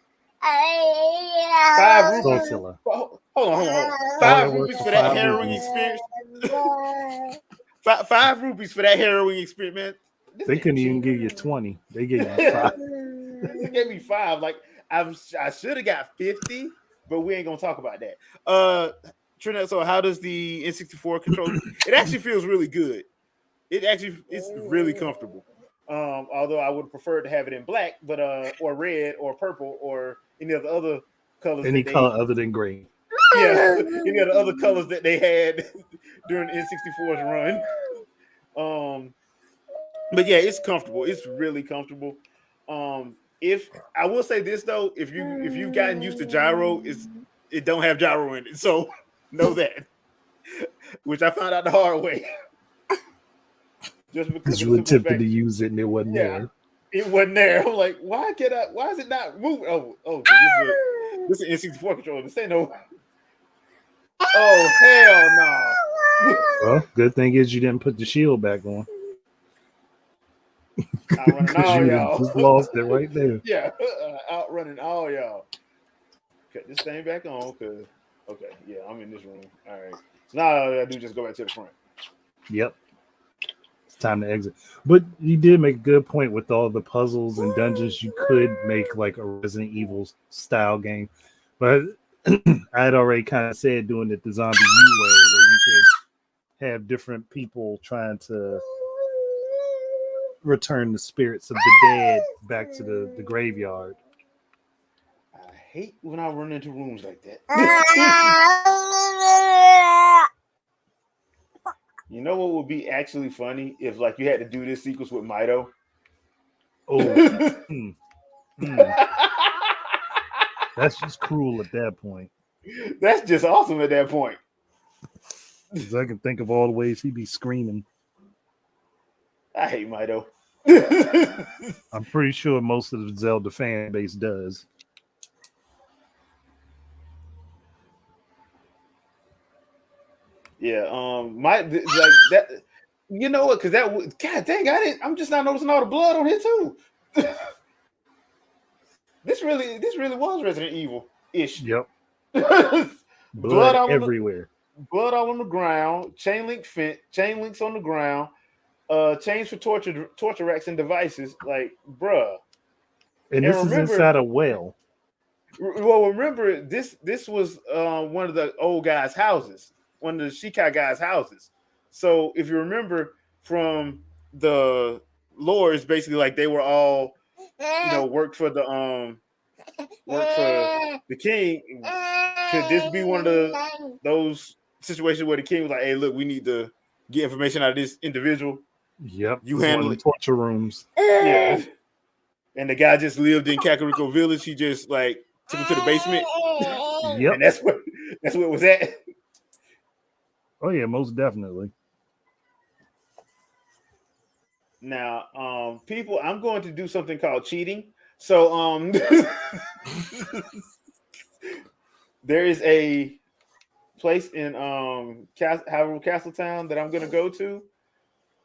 Five rupees. Skullchilla. Hold on, hold on, hold on. All that Five work rupees for for that 5 harrowing rupees. experience. Five rupees for that harrowing experience, man. This They nigga couldn't even cheating. give you 20. They gave you 5. They gave me five. Like I should have got 50, but we ain't gonna talk about that. Trinette, so how does the N64 controller? It actually feels really good. It's really comfortable. Although I would prefer to have it in black, but or red or purple or any of the other colors Any that color they other than gray. yeah, any of the other colors that they had during the N64's run. Um, but yeah, it's comfortable. It's really comfortable. If I will say this though, if you've gotten used to gyro, it don't have gyro in it. So know that. Which I found out the hard way. Just because Because of you the simple attempted fact, to use it and it wasn't yeah, there. it wasn't there. I'm like, why is it not moving? Oh, this is an N64 controller. This ain't no. Oh hell no. Well, good thing is you didn't put the shield back on. Outrunning Because all you would have y'all. just lost it right there. Yeah, outrunning all y'all. Cut this thing back on, cause okay, yeah, I'm in this room. All right, so now all I gotta do is just go back to the front. Yep. It's time to exit. But you did make a good point with all the puzzles and dungeons. You could make like a Resident Evil style game. But I had already kind of said doing it the Zombie U way, where you could have different people trying to return the spirits of the dead back to the graveyard. I hate when I run into rooms like that. You know what would be actually funny if like you had to do this sequence with Mito. Oh, that's just cruel at that point. That's just awesome at that point. Because I can think of all the ways he'd be screaming. I hate Mito. I'm pretty sure most of the Zelda fan base does. Yeah, like that. You know what? Because God dang, I'm just not noticing all the blood on here too. This really was Resident Evil ish. Yep. blood Blood all everywhere. blood all on the ground. Chain links on the ground. Chains for torture racks and devices. Like, bruh. And And this is remember, inside a well. well, remember this was one of the old guys' houses, one of the Shikai guys' houses. So if you remember from the lore, it's basically like they were all, worked for the king. Could this be one of those situations where the king was like, "Hey, look, we need to get information out of this individual. Yep. You It's one handle of it." the torture rooms. Yeah. And the guy just lived in Kakariko Village. He just like took him to the basement, Yep. and that's what it was at. Oh yeah, most definitely. Now, people, I'm going to do something called cheating. So, there is a place in Hyrule Castletown that I'm going to go to,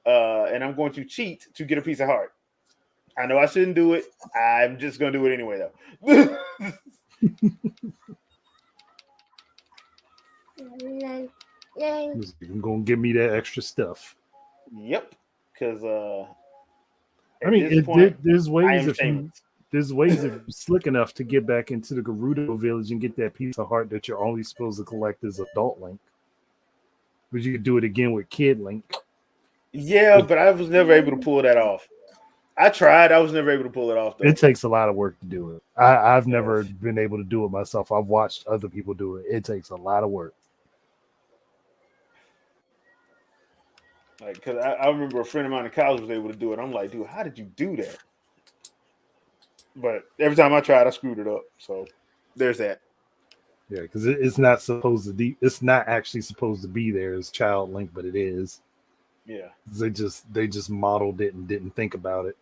and I'm going to cheat to get a piece of heart. I know I shouldn't do it. I'm just going to do it anyway, though. You're gonna give me that extra stuff. Yep, because I mean, there's I ways am if shameless. you're slick enough to get back into the Gerudo village and get that piece of heart that you're only supposed to collect as adult Link. But you could do it again with Kid Link. Yeah, but I was never able to pull that off. I tried. I was never able to pull it off, though. It takes a lot of work to do it. I've never been able to do it myself. I've watched other people do it. It takes a lot of work. Like, because I remember a friend of mine in college was able to do it. I'm like, dude, how did you do that? But every time I tried, I screwed it up. So there's that. Yeah, because it's not supposed to be. It's not actually supposed to be there as Child Link, but it is. Yeah. They just modeled it and didn't think about it.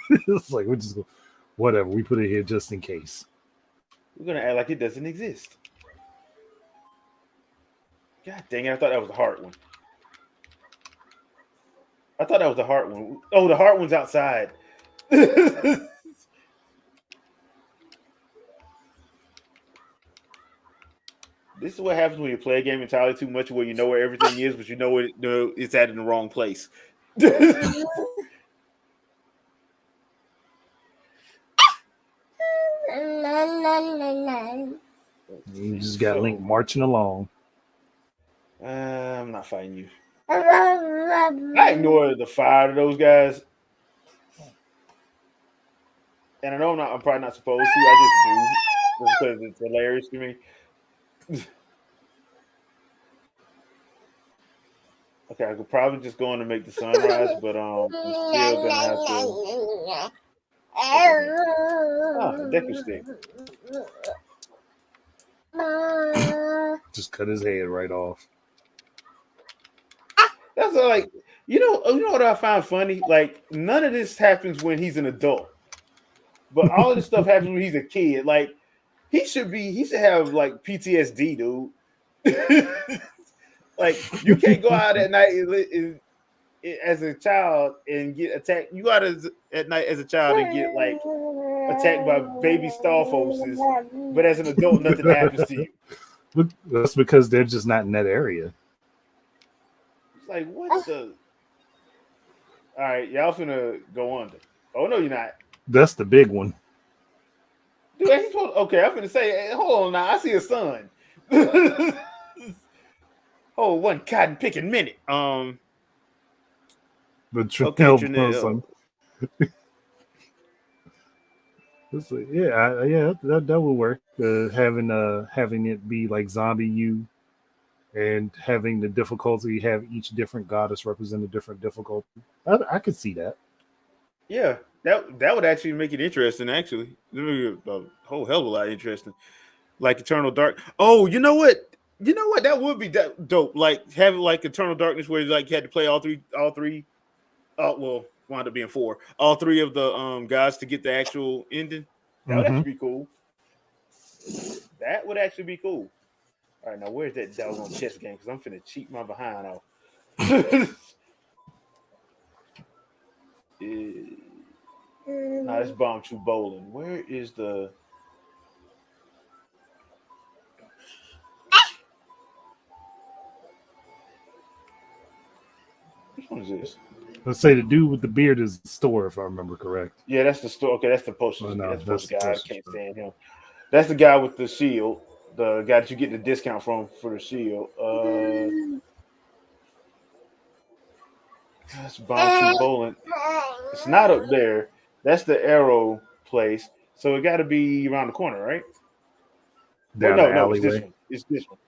It's like we just go, whatever. We put it here just in case. We're gonna act like it doesn't exist. God dang it! I thought that was the heart one. I thought that was the heart one. Oh, the heart one's outside. This is what happens when you play a game entirely too much, where you know where everything is, but you know it's at in the wrong place. You just got Link marching along. I'm not fighting you. I ignore the fire of those guys, and I know I'm probably not supposed to. I just do, just because it's hilarious to me. Okay, I could probably just go on to make the sunrise, but I'm still gonna have to. Deku stick. Just cut his head right off. That's like you know what I find funny? Like none of this happens when he's an adult, but all of this stuff happens when he's a kid. Like he should have like PTSD, dude. Like you can't go out at night as a child and get attacked. You go out at night as a child and get like attacked by baby star forces, but as an adult, nothing happens to you. Look, that's because they're just not in that area. It's like what the? All right, y'all finna go under. Oh no, you're not. That's the big one. Dude, okay, I'm finna say, hey, hold on now. I see a sun. Oh, one cotton picking minute. The trail okay, son. Yeah, that would work. Having it be like zombie you, and having the difficulty have each different goddess represent a different difficulty. I could see that. Yeah, that would actually make it interesting. Actually, a whole hell of a lot interesting. Like Eternal Dark. Oh, you know what? That would be dope. Like having like Eternal Darkness, where like you had to play all three. Oh well, wound up being four. All three of the guys to get the actual ending. That would actually be cool. That would actually be cool. All right, now where's that doggone chess game? Because I'm finna cheat my behind off. Nah, it's Bomb True Bowling. Where is the? Which one is this? Let's say the dude with the beard is the store, if I remember correct. Yeah, that's the store. Okay, that's the poster. Oh, no, that's the poster guy. I poster can't stand him. That's the guy with the shield. The guy that you get the discount from for the shield. That's Bomb True Bowling. It's not up there. That's the arrow place. So it got to be around the corner, right? Down no, the no, it's this alleyway. one. It's this one.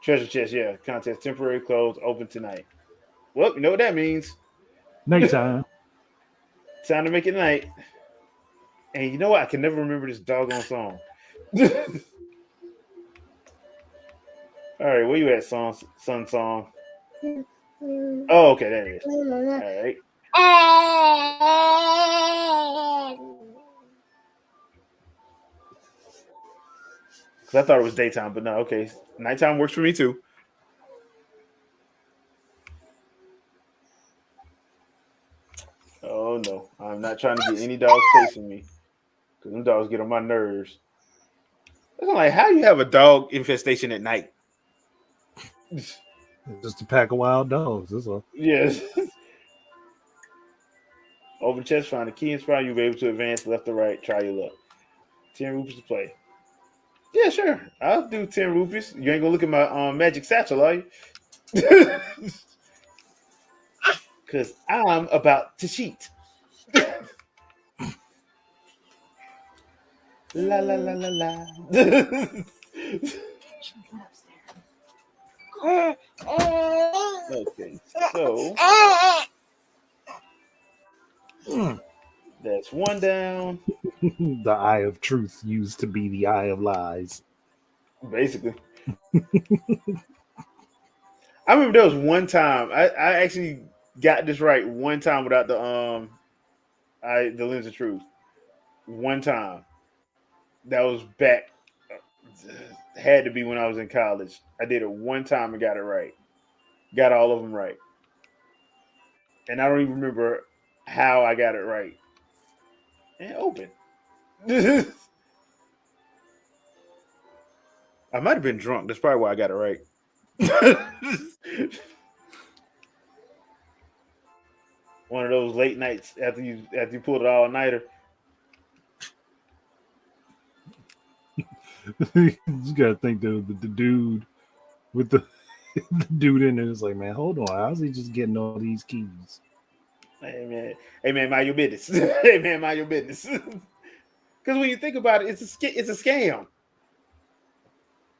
Treasure chest, yeah. Contest temporary closed, open tonight. Well, you know what that means. Nighttime. Time to make it night. And you know what? I can never remember this doggone song. All right, where you at, Sun Song? Oh, okay, there it is. All right. Because I thought it was daytime, but no, okay. Nighttime works for me too. Oh no, I'm not trying to get any dogs chasing me. Because them dogs get on my nerves. I'm like, how you have a dog infestation at night? Just a pack of wild dogs. That's all. Yes. Open chest, find a key and spot. You'll be able to advance left or right. Try your luck. 10 rupees to play. Yeah, sure. I'll do 10 rupees. You ain't gonna look at my magic satchel, are you? Because I'm about to cheat. La la la la la. Okay, so that's That's one down. The eye of truth used to be the eye of lies. Basically. I remember there was one time I actually got this right one time without the lens of truth. One time. That was back had to be when I was in college. I did it one time and got it right. Got all of them right. And I don't even remember how I got it right. And open. I might have been drunk. That's probably why I got it right. One of those late nights after you pulled it all nighter. You gotta think the dude with the, the dude in there is like, man, hold on, how's he just getting all these keys? Hey man, mind your business. Hey man, mind your business. Because when you think about it, it's a scam.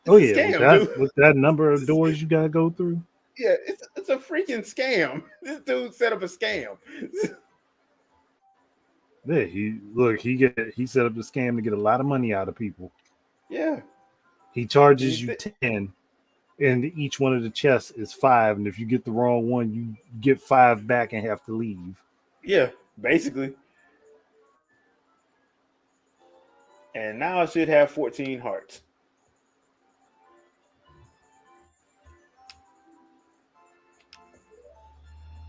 Oh It's a yeah, scam, dude. with that number of doors you gotta go through. Yeah, it's a freaking scam. This dude set up a scam. Yeah, he set up the scam to get a lot of money out of people. Yeah. He And you charges you 10, and each one of the chests is 5, and if you get the wrong one, you get 5 back and have to leave. yeah, basically. And now I should have 14 hearts.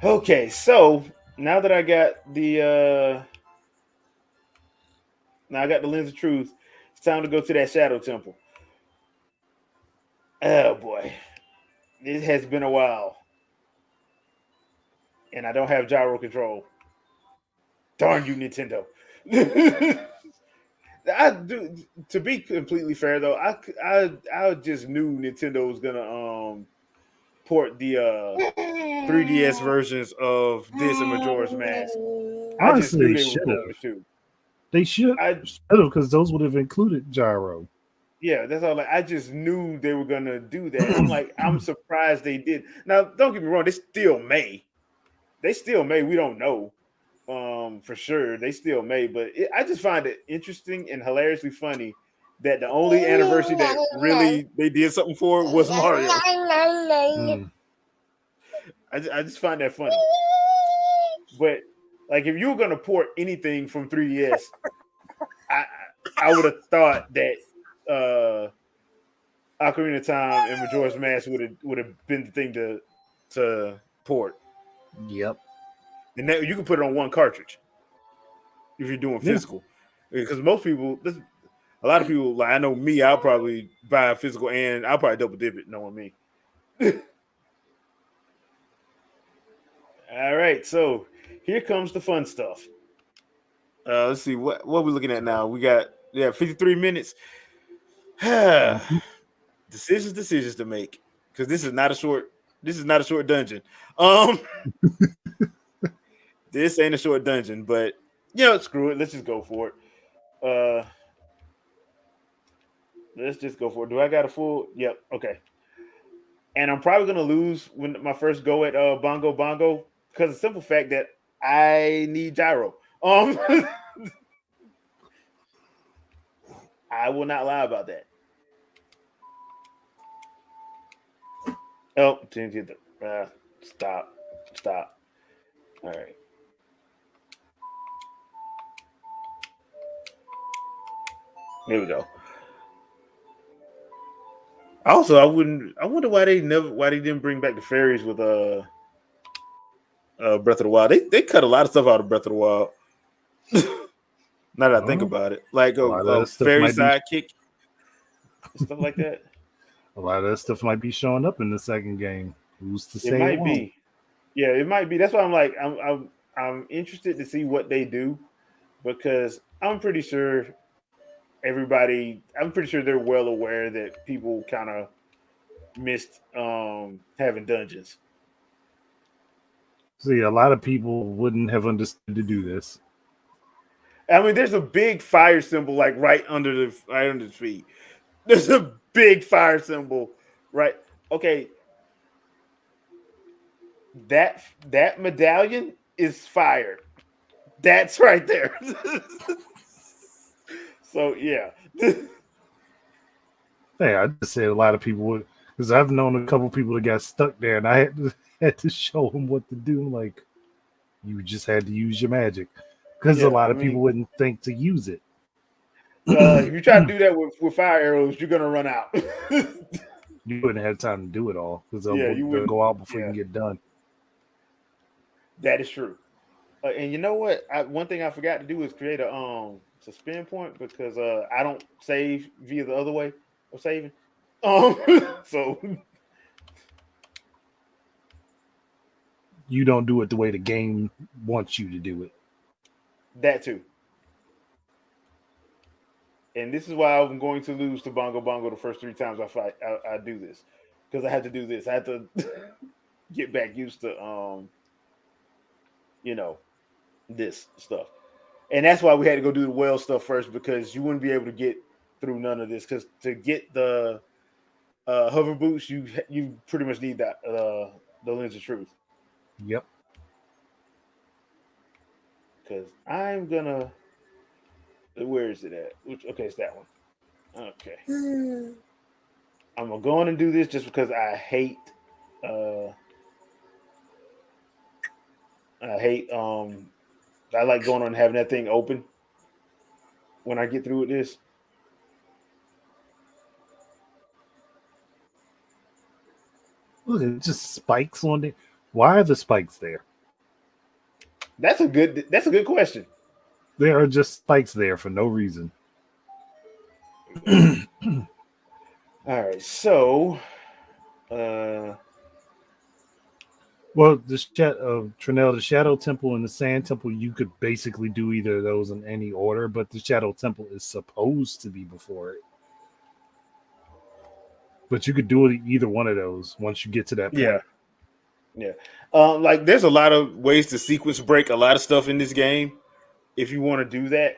Okay, so now that I got now I got the lens of truth, it's time to go to that shadow temple. Oh boy. It has been a while. And I don't have gyro control. Darn you, Nintendo. I do. To be completely fair, though, I just knew Nintendo was gonna port the 3DS versions of this and Majora's Mask. I just Honestly, knew they they were should going have. to. They should I have because those would have included gyro. Yeah, that's all. Like I just knew they were gonna do that, and I'm surprised they did. Now, don't get me wrong, they still may. They still may. We don't know. For sure they still may, but I just find it interesting and hilariously funny that the only anniversary that really they did something for was Mario. Mm. I just find that funny. But like if you were gonna port anything from 3DS, I I would have thought that Ocarina of Time and Majora's Mask would have been the thing to port, Yep. and that you can put it on one cartridge if you're doing Yeah. physical. Because most people, a lot of people, like I know me, I'll probably buy a physical and I'll probably double dip it, knowing me. All right, so here comes the fun stuff. Let's see what we're looking at now. We got 53 minutes. Mhm. Decisions to make because this is not a short dungeon. Um, this ain't a short dungeon, but screw it. Let's just go for it. Uh, let's just go for it. Do I got a full? Yep. Okay. And I'm probably gonna lose when my first go at Bongo Bongo because of the simple fact that I need gyro. I will not lie about that. Oh, didn't get the stop. All right. Here we go. Also, I wonder why they didn't bring back the fairies with Breath of the Wild. They cut a lot of stuff out of Breath of the Wild. Now that I think Well, about it, like a lot of a that stuff fairy might be sidekick and stuff like that. a lot of that stuff might be showing up in the second game. Who's to It say it might won't? be. Yeah, it might be. That's why I'm like I'm interested to see what they do because I'm pretty sure they're well aware that people kind of missed having dungeons. See, a lot of people wouldn't have understood to do this. I mean, there's a big fire symbol like right under the feet. There's a big fire symbol, right? Okay, that medallion is fire. That's right there. So yeah. Hey, I just said a lot of people would, because I've known a couple people that got stuck there, and I had to show them what to do. Like, you just had to use your magic, because a Yeah, lot I of people mean, wouldn't think to use it. if you try to do that with fire arrows, you're gonna run out. You wouldn't have time to do it all because Yeah, you they'll wouldn't. go out before you Yeah, can get done. that is true. And you know what? One thing I forgot to do is create a spin point because I don't save via the other way of saving. Um, so You don't do it the way the game wants you to do it. that too. And this is why I'm going to lose to Bongo Bongo the first three times I fight. I do this because I had to do this. I had to get back used to you know, this stuff. And that's why we had to go do the well stuff first because you wouldn't be able to get through none of this because to get the hover boots, you pretty much need that the lens of truth. Yep. Because I'm gonna, where is it at? Okay, it's that one. Okay, I'm gonna go on and do this just because uh I hate I like going on and having that thing open when I get through with this. Look, it just spikes on it. Why are the spikes there? That's a good question. There are just spikes there for no reason. All right, so uh Well, Trinell, the Shadow Temple and the Sand Temple, you could basically do either of those in any order, but the Shadow Temple is supposed to be before it. But you could do it either one of those once you get to that yeah, point. yeah. Like there's a lot of ways to sequence break a lot of stuff in this game if you want to do that.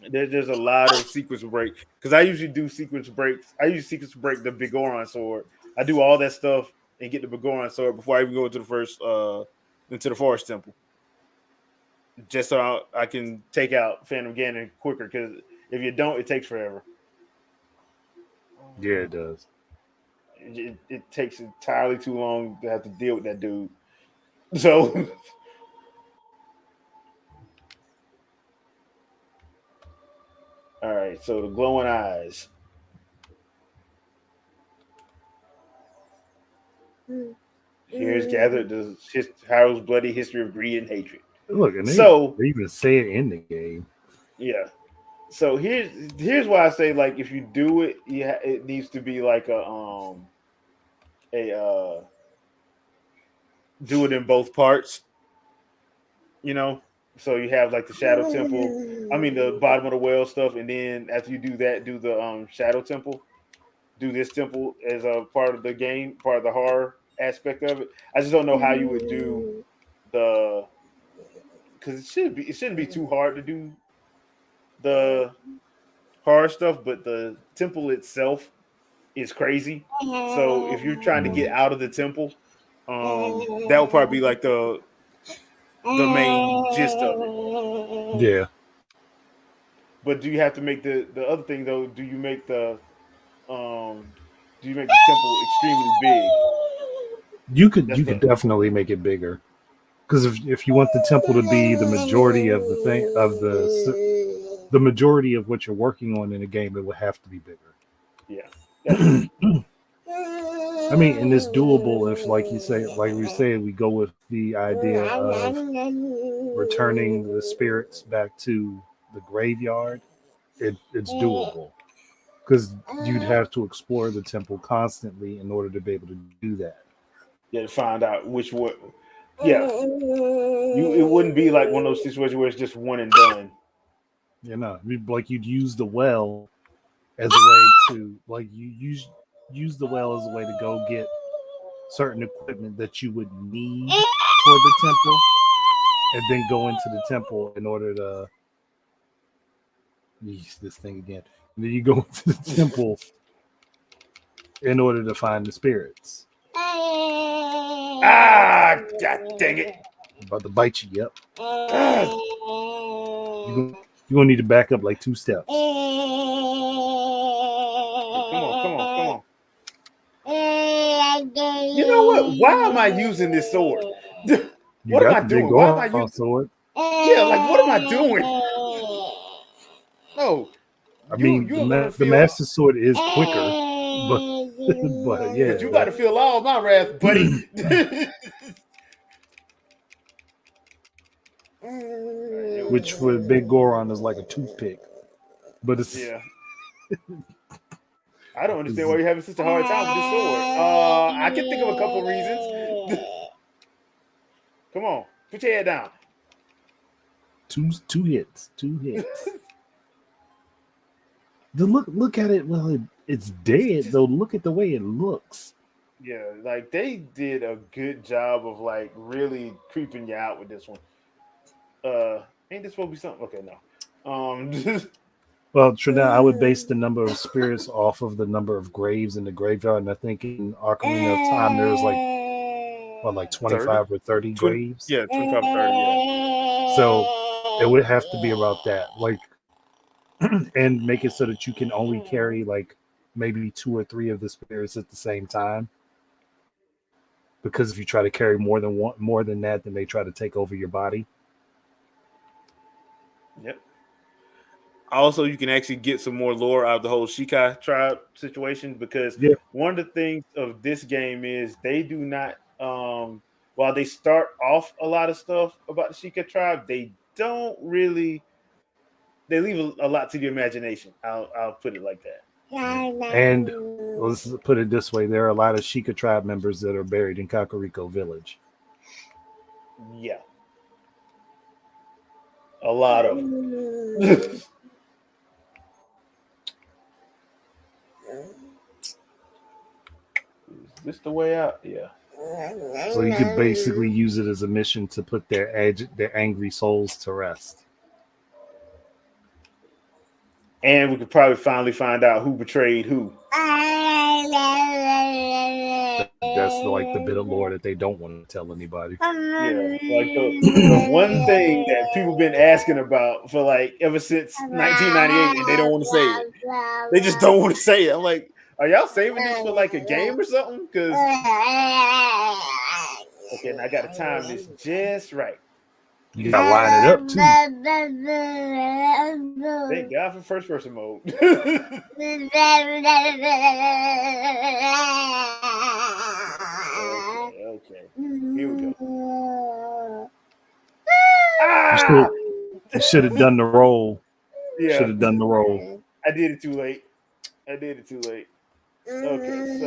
There's a lot of sequence break because I usually do sequence breaks. I usually sequence break the Bigoron sword. I do all that stuff and get the Bigoron sword before I even go into the first into the Forest Temple, just so I can take out Phantom Ganon quicker. Because if you don't, it takes forever. Yeah, it does. It takes entirely too long to have to deal with that dude. So, all right. So the glowing eyes. Here's gathered the Harold's bloody history of greed and hatred. Look, and So they even say it in the game. yeah. So here's why I say like if you do it, yeah, it needs to be like a do it in both parts. You know, so you have like the Shadow Temple. I mean the bottom of the well stuff, and then after you do that, do the Shadow Temple. Do this temple as a part of the game, part of the horror aspect of it. I just don't know how you would do the because it shouldn't be too hard to do the horror stuff, but the temple itself is crazy. So if you're trying to get Mm. out of the temple, that would probably be like the main gist of it. Yeah, But do you have to make the other thing though? Um do you make the temple extremely big? That's you could the definitely make it bigger because if you want the temple to be the majority of the majority of what you're working on in a game, it would have to be bigger. yeah, that's true. I mean, and it's doable if, like you say, like we said, we go with the idea of returning the spirits back to the graveyard. It's doable because you'd have to explore the temple constantly in order to be able to do that. Yeah, to find out which one. Yeah, it wouldn't be like one of those situations where it's just one and done. You know, like you'd use the well as a way to like you use the well as a way to go get certain equipment that you would need for the temple, and then go into the temple in order to use this thing again. And then you go into the temple in order to find the spirits. Ah, god dang it! About to bite you. Yep. Ah, You're gonna need to back up like 2 steps. come on. You know what? Why am I using this sword? You What am got I the big doing? Why am I Goron using? sword. Yeah, like what am I doing? No, I mean, you're gonna the feel, master sword is quicker, but but yeah, but you got to feel all my wrath, buddy. which for big Goron is like a toothpick. But it's Yeah, I don't understand why you're having such a hard time with this sword. I can think of a couple reasons. Come on, put your head down. two hits, 2 hits. The look at it. Well, it's dead though. Look at the way it looks. Yeah, like they did a good job of like really creeping you out with this one. Ain't this supposed to be something? Okay, no. Well, Trinidad, I would base the number of spirits off of the number of graves in the graveyard, and I think in Ocarina of Time there's like 30? 25 or 30 graves. Yeah, 25, 30, yeah. So it would have to be about that, like, and make it so that you can only carry like maybe 2 or 3 of the spirits at the same time. Because if you try to carry more than that, then they try to take over your body. Yep. Also, you can actually get some more lore out of the whole Shikai tribe situation because Yeah. one of the things of this game is they do not, while they start off a lot of stuff about the Shikai tribe, they don't really, they leave a lot to the imagination. I'll put it like that. And let's put it this way: there are a lot of Sheikah tribe members that are buried in Kakariko Village. Yeah, a lot of them. Is this the way out? Yeah. So you could basically use it as a mission to put their angry souls to rest. And we could probably finally find out who betrayed who. That's like the bit of lore that they don't want to tell anybody. Yeah, like the one thing that people been asking about for like ever since 1998, and they don't want to say it. They just don't want to say it. I'm like, are y'all saving this for like a game or something? Because okay, now I got to time this just right. You gotta line it up too. Thank God for first person mode. Okay, here we go. You should have done the roll. Yeah, Should have done the roll. I did it too late. Okay, so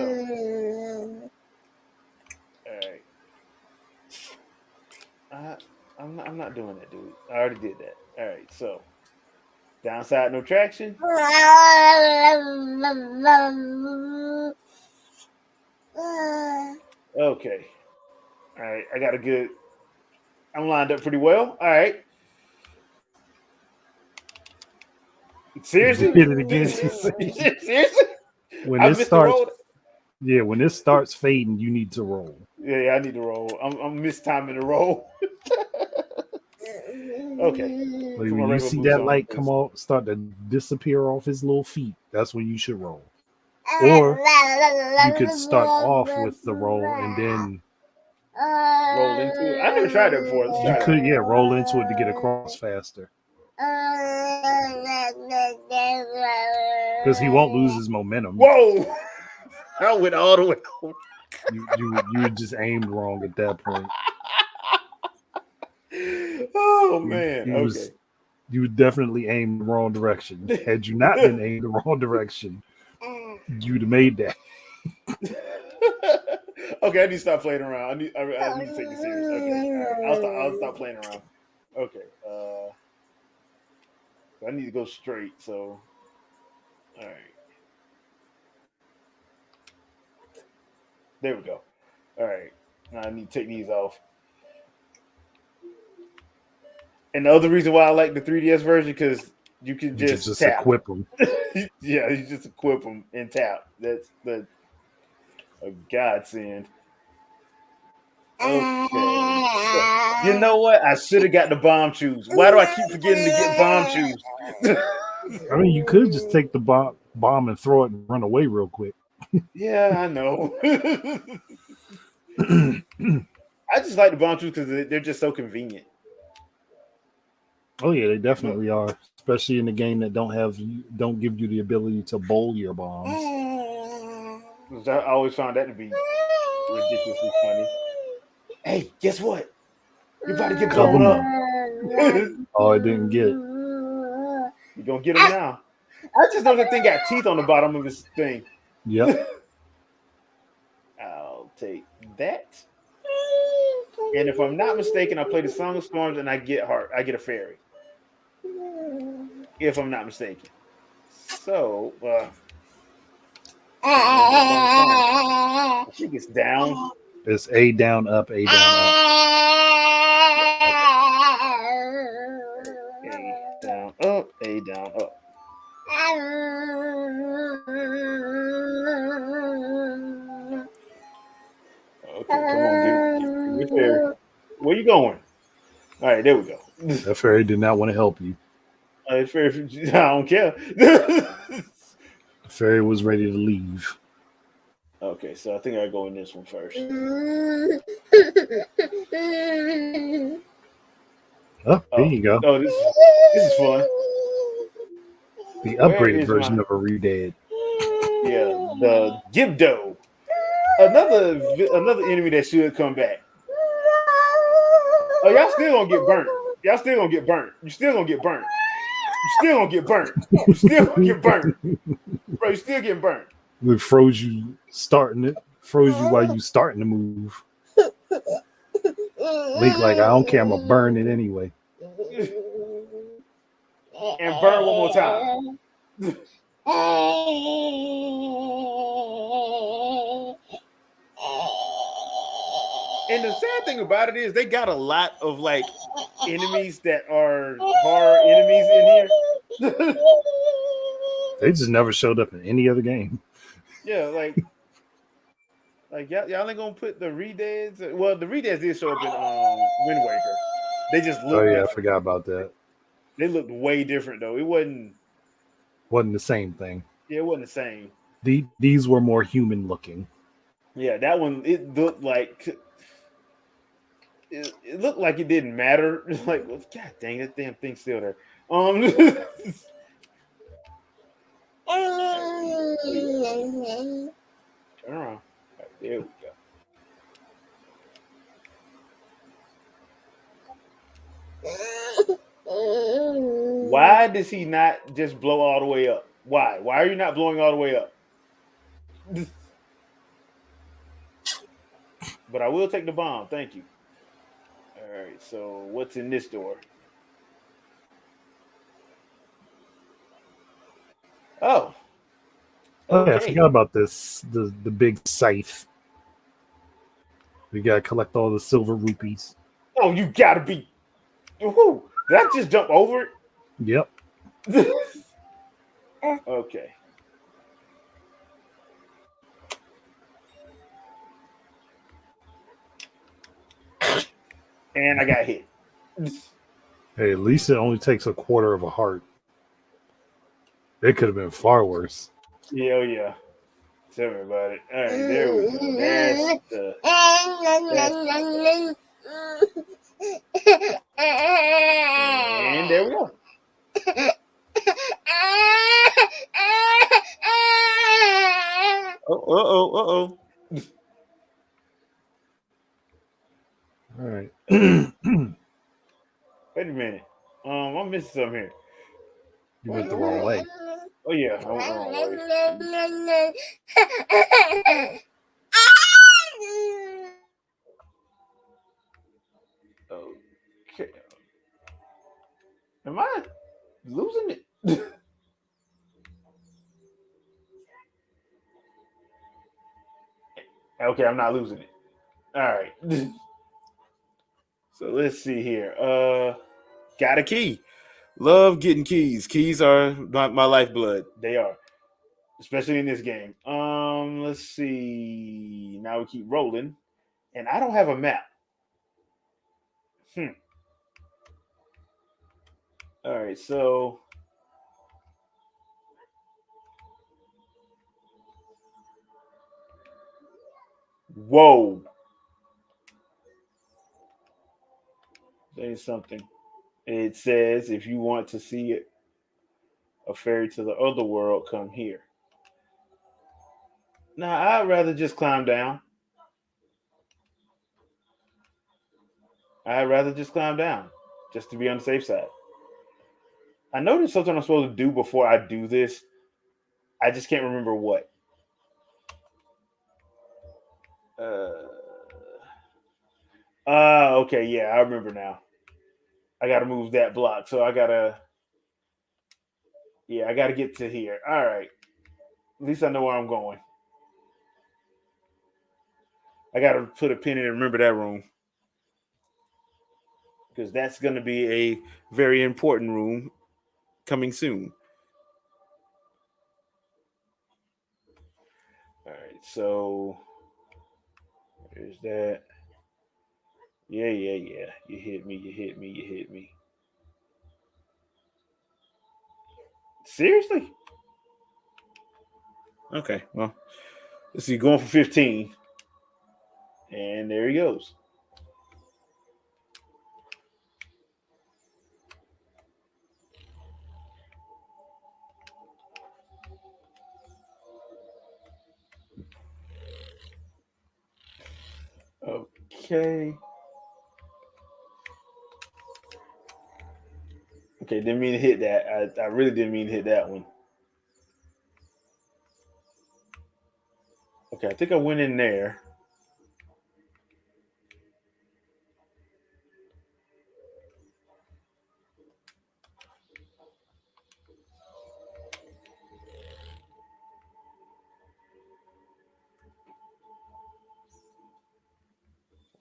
all right. I'm not doing that, dude. I already did that. All right, so downside, no traction. Okay. All right, I got a good. I'm lined up pretty well. All right. Seriously? Hit it again. Seriously? When I this missed the starts, roll. yeah, when this starts fading, you need to roll. Yeah, I need to roll. I'm mistiming the roll. Okay. Like when you see that light come off, start to disappear off his little feet, that's when you should roll. Or you could start off with the roll and then roll into it. I never tried that before. Let's try you could, yeah, roll into it to get across faster. Because he won't lose his momentum. Whoa! I went all the way over. You just aimed wrong at that point. Oh man! Okay. You would definitely aim the wrong direction. Had you not been aimed the wrong direction, you'd have made that. Okay, I need to stop playing around. I need to take it serious. Okay, all right. I'll stop playing around. Okay. I need to go straight. So, all right. There we go. All right. Now I need to take these off. And the other reason why I like the 3DS version because you can just tap. Equip them. Yeah, you just equip them and tap. That's a godsend. Okay. You know what? I should have got the bomb shoes. Why do I keep forgetting to get bomb shoes? I mean, you could just take the bomb and throw it and run away real quick. Yeah, I know. I just like the bomb shoes because they're just so convenient. Oh yeah, they But definitely are, especially in the game that don't give you the ability to bowl your bombs. I always found that to be ridiculously funny. Hey, guess what? You're about to get blown up. Kaboom! Oh, I didn't get it. You're gonna get him now. I just know that thing got teeth on the bottom of his thing. Yep. I'll take that. And if I'm not mistaken, I play the Song of Storms and I get a fairy. If I'm not mistaken. So I think it's down. It's A down, up, A down, up. A down, up, A down, up. Okay, come on, give me fairy. Where you going? All right, there we go. That fairy did not want to help you. Fairy, I don't care. The fairy was ready to leave. Okay, so I think I go in this one first. Oh, there you go. Oh, this is fun. The upgraded version of a Redead. Yeah, the Gibdo. Another enemy that should come back. Oh, y'all still gonna get burnt. Y'all still gonna get burnt. You still gonna get burnt. You still gonna get burnt. You still gonna get burnt. Bro, you still getting burnt. It froze you while you starting to move. Link like, I don't care, I'm gonna burn it anyway. And burn one more time. And the sad thing about it is they got a lot of like enemies that are horror enemies in here. They just never showed up in any other game. Yeah, like y'all ain't gonna put the Redeads. Well, the Redeads did show up in Wind Waker. They just look. Oh yeah, different. I forgot about that. They looked way different though. It wasn't the same thing. Yeah, it wasn't the same. These were more human looking. Yeah, that one it looked like it looked like it didn't matter. Like, well, God dang, that damn thing's still there. Turn around. Right, there we go. Why does he not just blow all the way up? Why? Why are you not blowing all the way up? But I will take the bomb. Thank you. All right. So what's in this door? Oh. Okay. Yeah, I forgot about this. The big scythe. We gotta collect all the silver rupees. Oh, you gotta be. Woohoo! Did I just jump over it? Yep. Okay. And I got hit. Hey, at least it only takes a quarter of a heart. It could have been far worse. Yeah, oh yeah. Tell me about it. All right, there we go. And there we go. Uh-oh. All right. Wait a minute. I'm missing something here. You went the wrong way. Oh yeah, I went the wrong way. Okay. Am I losing it? Okay, I'm not losing it. All right. So let's see here. Got a key. Love getting keys. Keys are my lifeblood. They are, especially in this game. Let's see. Now we keep rolling, And I don't have a map. All right, so whoa. There's something. It says if you want to see a ferry to the other world, come here. Now I'd rather just climb down. I'd rather just climb down, just to be on the safe side. I know there's something I'm supposed to do before I do this. I just can't remember what. Uh, okay, yeah, I remember now. I got to move that block, so I gotta get to here. All right, at least I know where I'm going. I got to put a pin in and remember that room because that's going to be a very important room coming soon. All right, so there's that. Yeah, yeah, yeah. You hit me, you hit me, you hit me. Seriously? Okay, well, let's see, going for 15. And there he goes. Okay. Okay, didn't mean to hit that. I really didn't mean to hit that one. Okay, I think I went in there.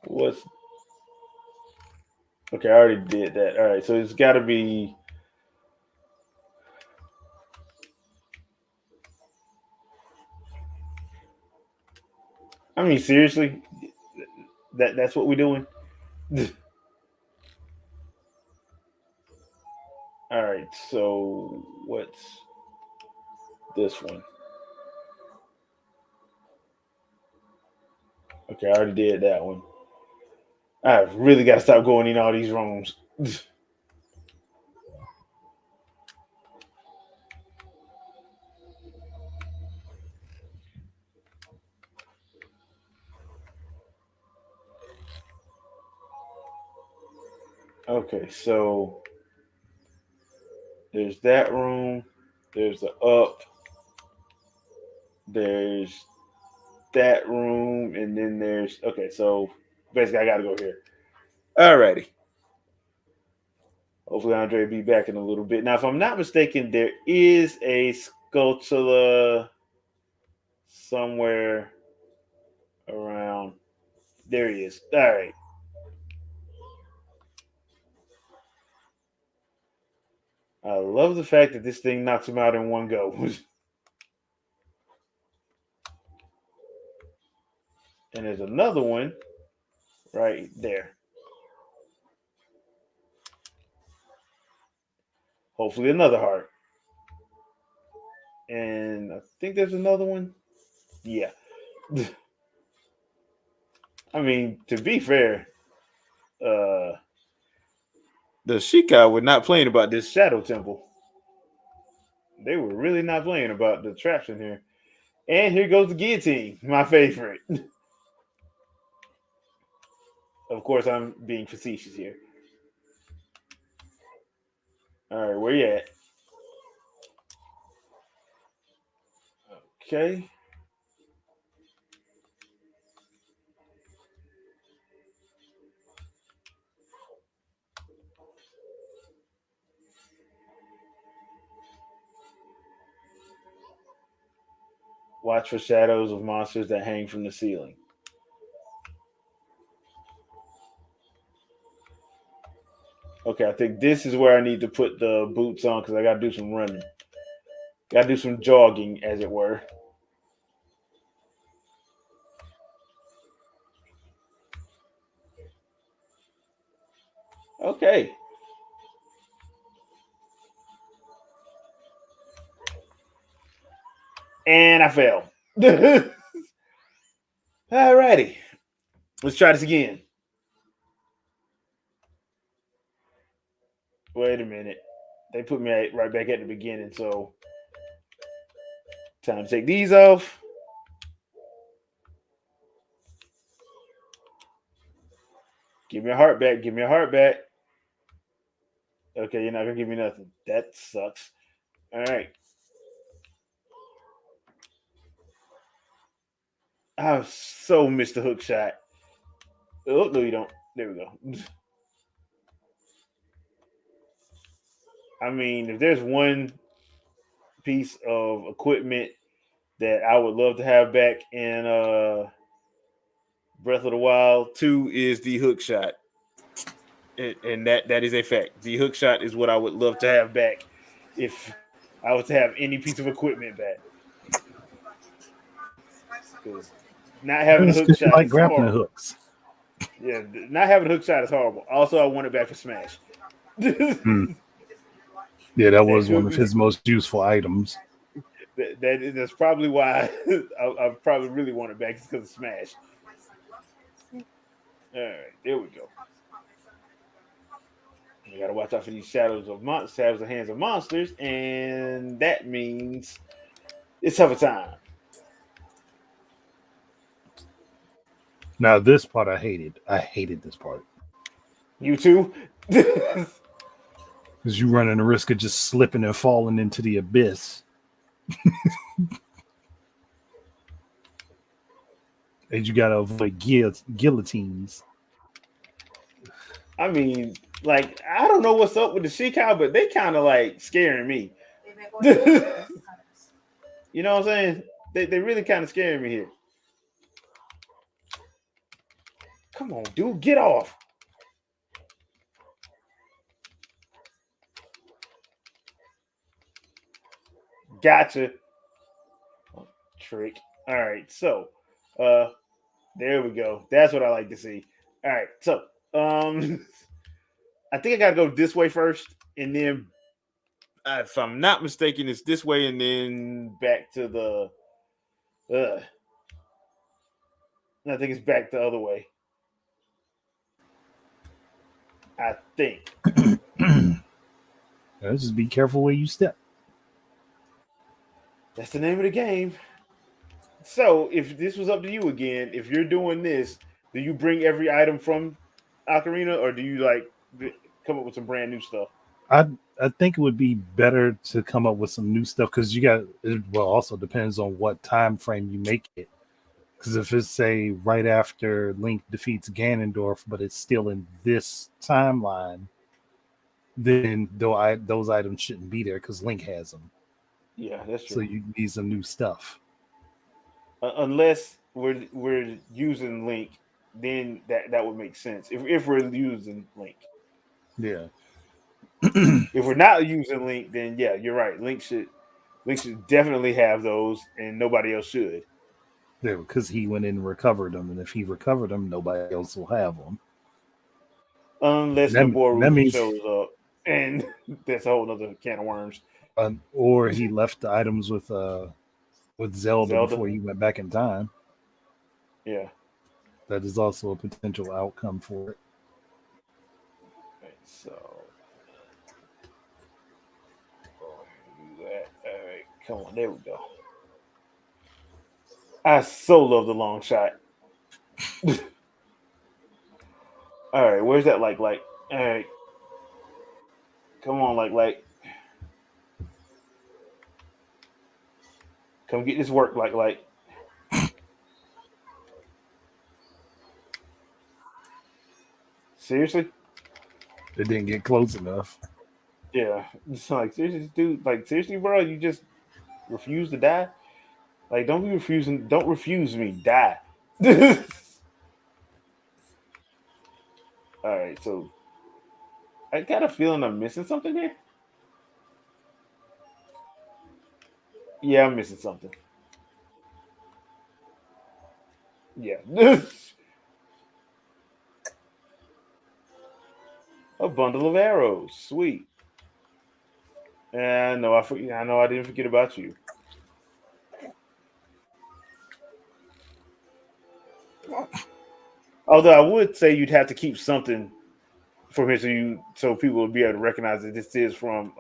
What's okay? I already did that. All right, so it's got to be. I mean, seriously, that's what we're doing. All right, so what's this one? Okay, I already did that one. I really got to stop going in all these rooms. Okay, so there's that room. There's the up. There's that room, and then there's okay. So basically, I got to go here. Alrighty. Hopefully, Andre will be back in a little bit. Now, if I'm not mistaken, there is a Skulltula somewhere around. There he is. All right. I love the fact that this thing knocks him out in one go. And there's another one right there. Hopefully, another heart. And I think there's another one. Yeah. I mean, to be fair, uh, the Shikai were not playing about this Shadow Temple. They were really not playing about the traps in here. And here goes the guillotine, my favorite. Of course, I'm being facetious here. All right, where you at? Okay. Watch for shadows of monsters that hang from the ceiling. Okay, I think this is where I need to put the boots on because I got to do some running. Got to do some jogging, as it were. Okay. And I fell. Alrighty. Let's try this again. Wait a minute. They put me right back at the beginning, so time to take these off. Give me a heart back. Give me a heart back. Okay, you're not gonna give me nothing. That sucks. All right. I so missed the hook shot. Oh no, you don't. There we go. I mean, if there's one piece of equipment that I would love to have back in Breath of the Wild 2 is the hook shot. And that is a fact. The hook shot is what I would love to have back if I was to have any piece of equipment back. Because not having a That's hook because you shot like is grappling horrible. hooks. Yeah, not having a hook shot is horrible. Also, I want it back for Smash. Hmm. Yeah, that That was one could of be his most useful items. that's probably why I probably really want it back because of Smash. All right, there we go. We gotta watch out for these shadows of hands of monsters, and that means it's tougher time. Now, this part I hated. I hated this part You too. because you running the risk of just slipping and falling into the abyss, and you gotta avoid guillotines. I mean, like I don't know what's up with the Shikai, but they kind of like scaring me. You know what I'm saying? They really kind of scaring me here. Come on, dude, get off. Gotcha. Trick. All right, so uh there we go. That's what I like to see. All right, so um I think I gotta go this way first, and then if I'm not mistaken, it's this way, and then back to the. I think it's back the other way. I think Just be careful where you step. that's the name of the game. So, if this was up to you again, if you're doing this, do you bring every item from Ocarina, or do you like come up with some brand new stuff? I I think it would be better to come up with some new stuff because you got it. Well, also depends on what time frame you make it. Because if it's say right after Link defeats Ganondorf, but it's still in this timeline, then those items shouldn't be there because Link has them. Yeah, that's So true. you need some new stuff. Unless we're using Link, then that would make sense. If we're using Link, Yeah, if we're not using Link, then yeah, you're right. Link should definitely have those, and nobody else should, yeah, because he went in and recovered them, and if he recovered them, nobody else will have them. unless That Noboru means, shows up, and that's a whole other can of worms. or he left the items with Zelda Zelda, before he went back in time. yeah. That is also a potential outcome for it. Right, so do that. All right, come on, there we go. I so love the long shot. All right, where's that like? All right, come on, come get this work, like. Seriously? It didn't get close enough. Yeah. It's like seriously, dude. Like seriously, bro. You just refuse to die. Like, don't be refusing. Don't refuse me. Die. All right. So I got a feeling I'm missing something here. Yeah, I'm missing something. Yeah. Oh, bundle of arrows. Sweet. And no, I know I didn't forget about you. Although I would say you'd have to keep something from here so people would be able to recognize that this is from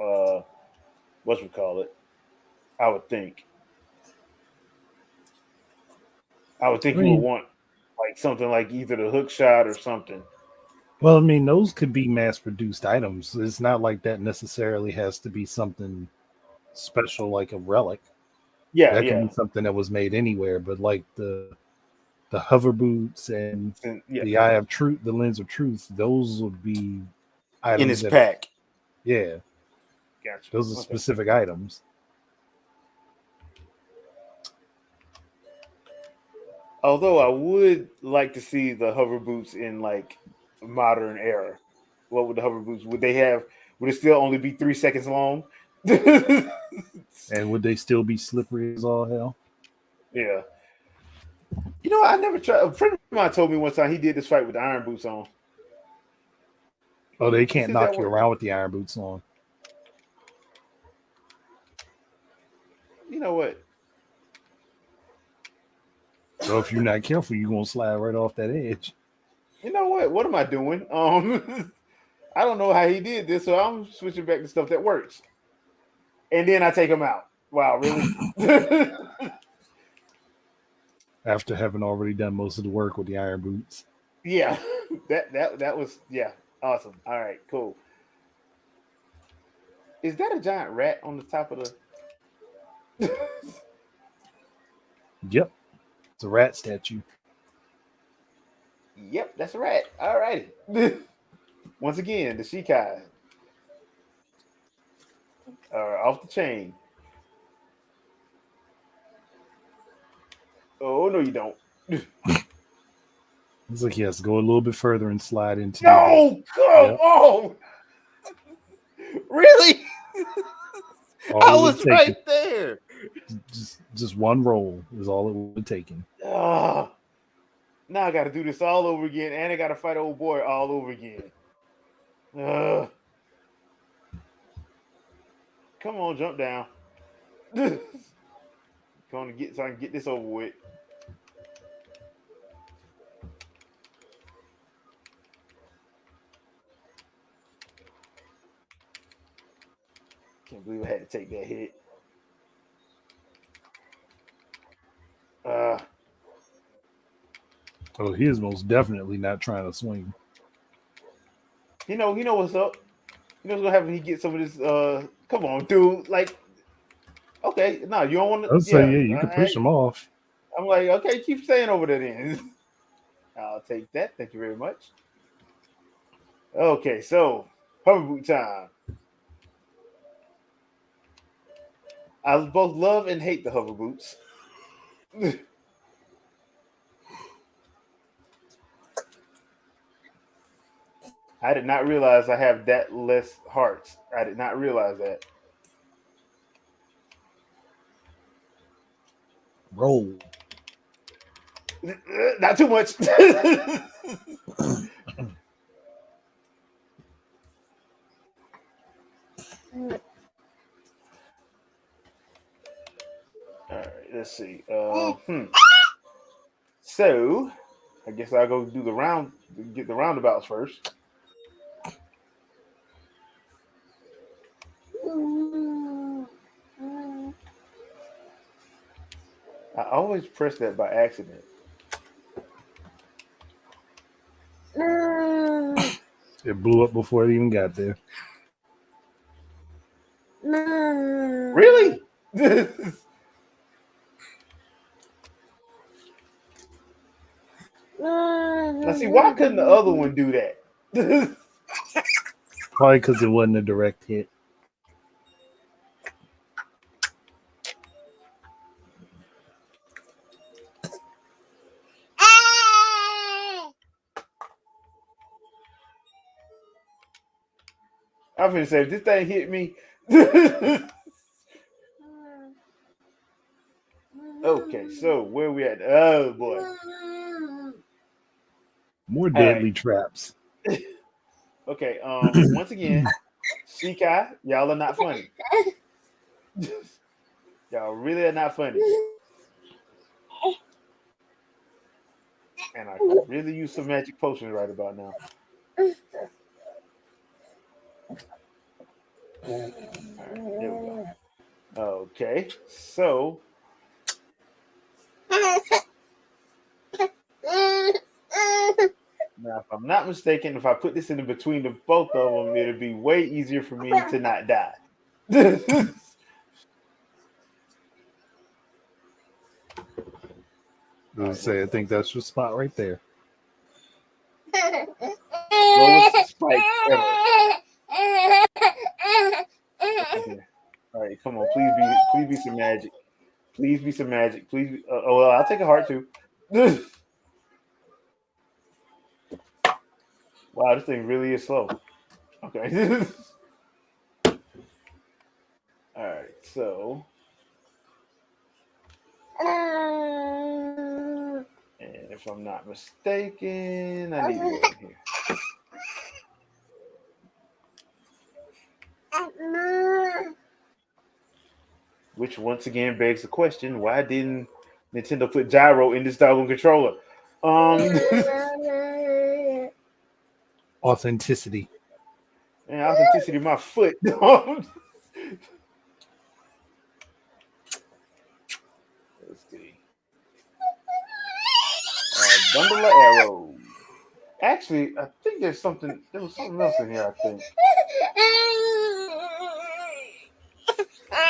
what we call it. I would think. I would I think you would mean, want like something like either the hook shot or something. well, I mean, those could be mass-produced items. It's not like that necessarily has to be something special like a relic. Yeah, That could yeah. be something that was made anywhere, but like the hover boots and Yeah. the eye of truth, the lens of truth, those would be In items his that are, pack. yeah, Gotcha. those are Okay. specific items. Although I would like to see the hover boots in like modern era. What would the hover boots? Would it still only be 3 seconds long? Yeah. And would they still be slippery as all hell? You know, I never tried. A friend of mine told me one time he did this fight with the iron boots on. Oh, they He can't said that knock you worked. around with the iron boots on. You know what? So if you're not careful, you're gonna slide right off that edge. You know what? What am I doing? I don't know how he did this, so I'm switching back to stuff that works. And then I take him out. Wow, really? After having already done most of the work with the iron boots. Yeah. That was awesome. All right, cool. Is that a giant rat on the top of the Yep, it's a rat statue. Yep, that's a rat. All righty. Once again, the Shikai are off the chain. Oh no, you don't. It's like he has to go a little bit further and slide into the. No, come Yep, on. Really? I all it would was have taken. right there. Just one roll is all it would have taken. Ah, now I got to do this all over again, and I got to fight old boy all over again. Ugh. Come on, jump down. Come on, so I can get this over with. Can't believe I had to take that hit. Uh, Oh, he is most definitely not trying to swing. you know what's up. You know what's gonna happen when he gets some of this. Come on, dude. Like, okay, no, you don't want to. I'd say, Yeah, yeah, you could push him off. I'm like, okay, keep staying over there then. I'll take that. Thank you very much. Okay, so hover boot time. I both love and hate the hover boots. I did not realize I have that less hearts. I did not realize that. Roll. Not too much. All right, let's see. So, I guess I'll go do the round, get the roundabouts first. I always press that by accident. It blew up before it even got there. Really? Now, see, why couldn't the other one do that? Probably because it wasn't a direct hit. I'm gonna say, if this thing hit me. Okay, so where we at? Oh boy. More All right. deadly traps. Okay. Once again, Shikai, y'all are not funny. Y'all really are not funny. And I could really use some magic potions right about now. All right, there we go. Okay, so now, if I'm not mistaken, if I put this in between the both of them, it'll be way easier for me to not die. All right, there Say, we I go. think that's your spot right there. Slowest spike ever. Right here. All right, come on, please be some magic. Please be some magic. Please. Oh well, I'll take a heart too. Wow, this thing really is slow. Okay. All right, so and if I'm not mistaken, I need to go in here. Which once again begs the question: why didn't Nintendo put gyro in this doggone controller? Um, Authenticity. and authenticity of my foot. Let's see. Bundle of arrows. Actually, I think there's something. There was something else in here. I think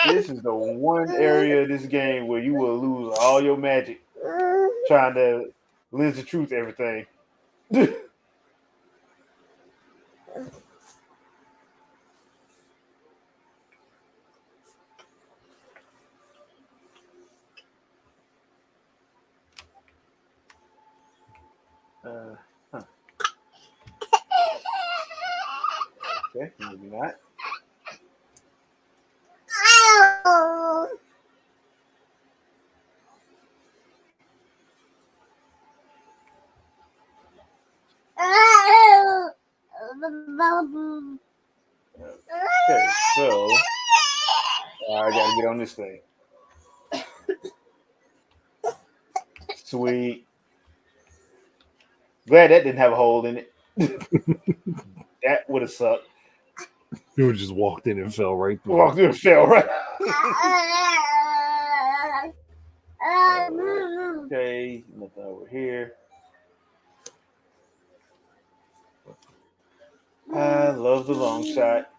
this is the one area of this game where you will lose all your magic trying to live the truth everything. Uh, huh. Okay, maybe not. Okay, so I gotta get on this thing. Sweet. Glad that didn't have a hole in it. That would have sucked. You just walked in and fell right through Walked it. through the fell, right? Okay, nothing over here. I love the long shot.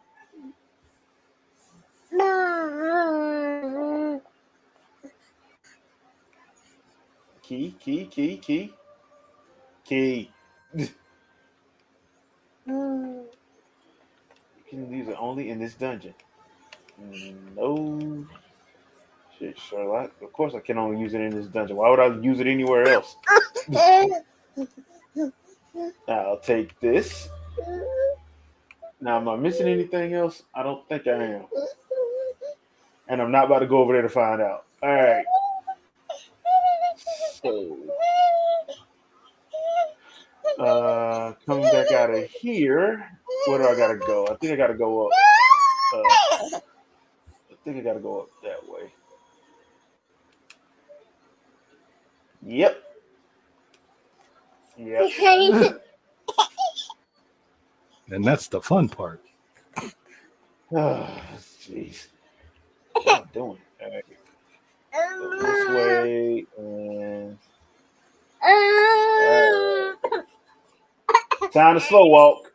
Key, key, key, key, key. These are only in this dungeon. No shit, Sherlock. Of course, I can only use it in this dungeon. Why would I use it anywhere else? I'll take this. Now, am I missing anything else? I don't think I am. And I'm not about to go over there to find out. All right. So, coming back out of here, where do I gotta go? I think I gotta go up. I think I gotta go up that way. Yep. Yep. And that's the fun part. Oh, jeez. What am I doing? All right. Go this way and time to slow walk.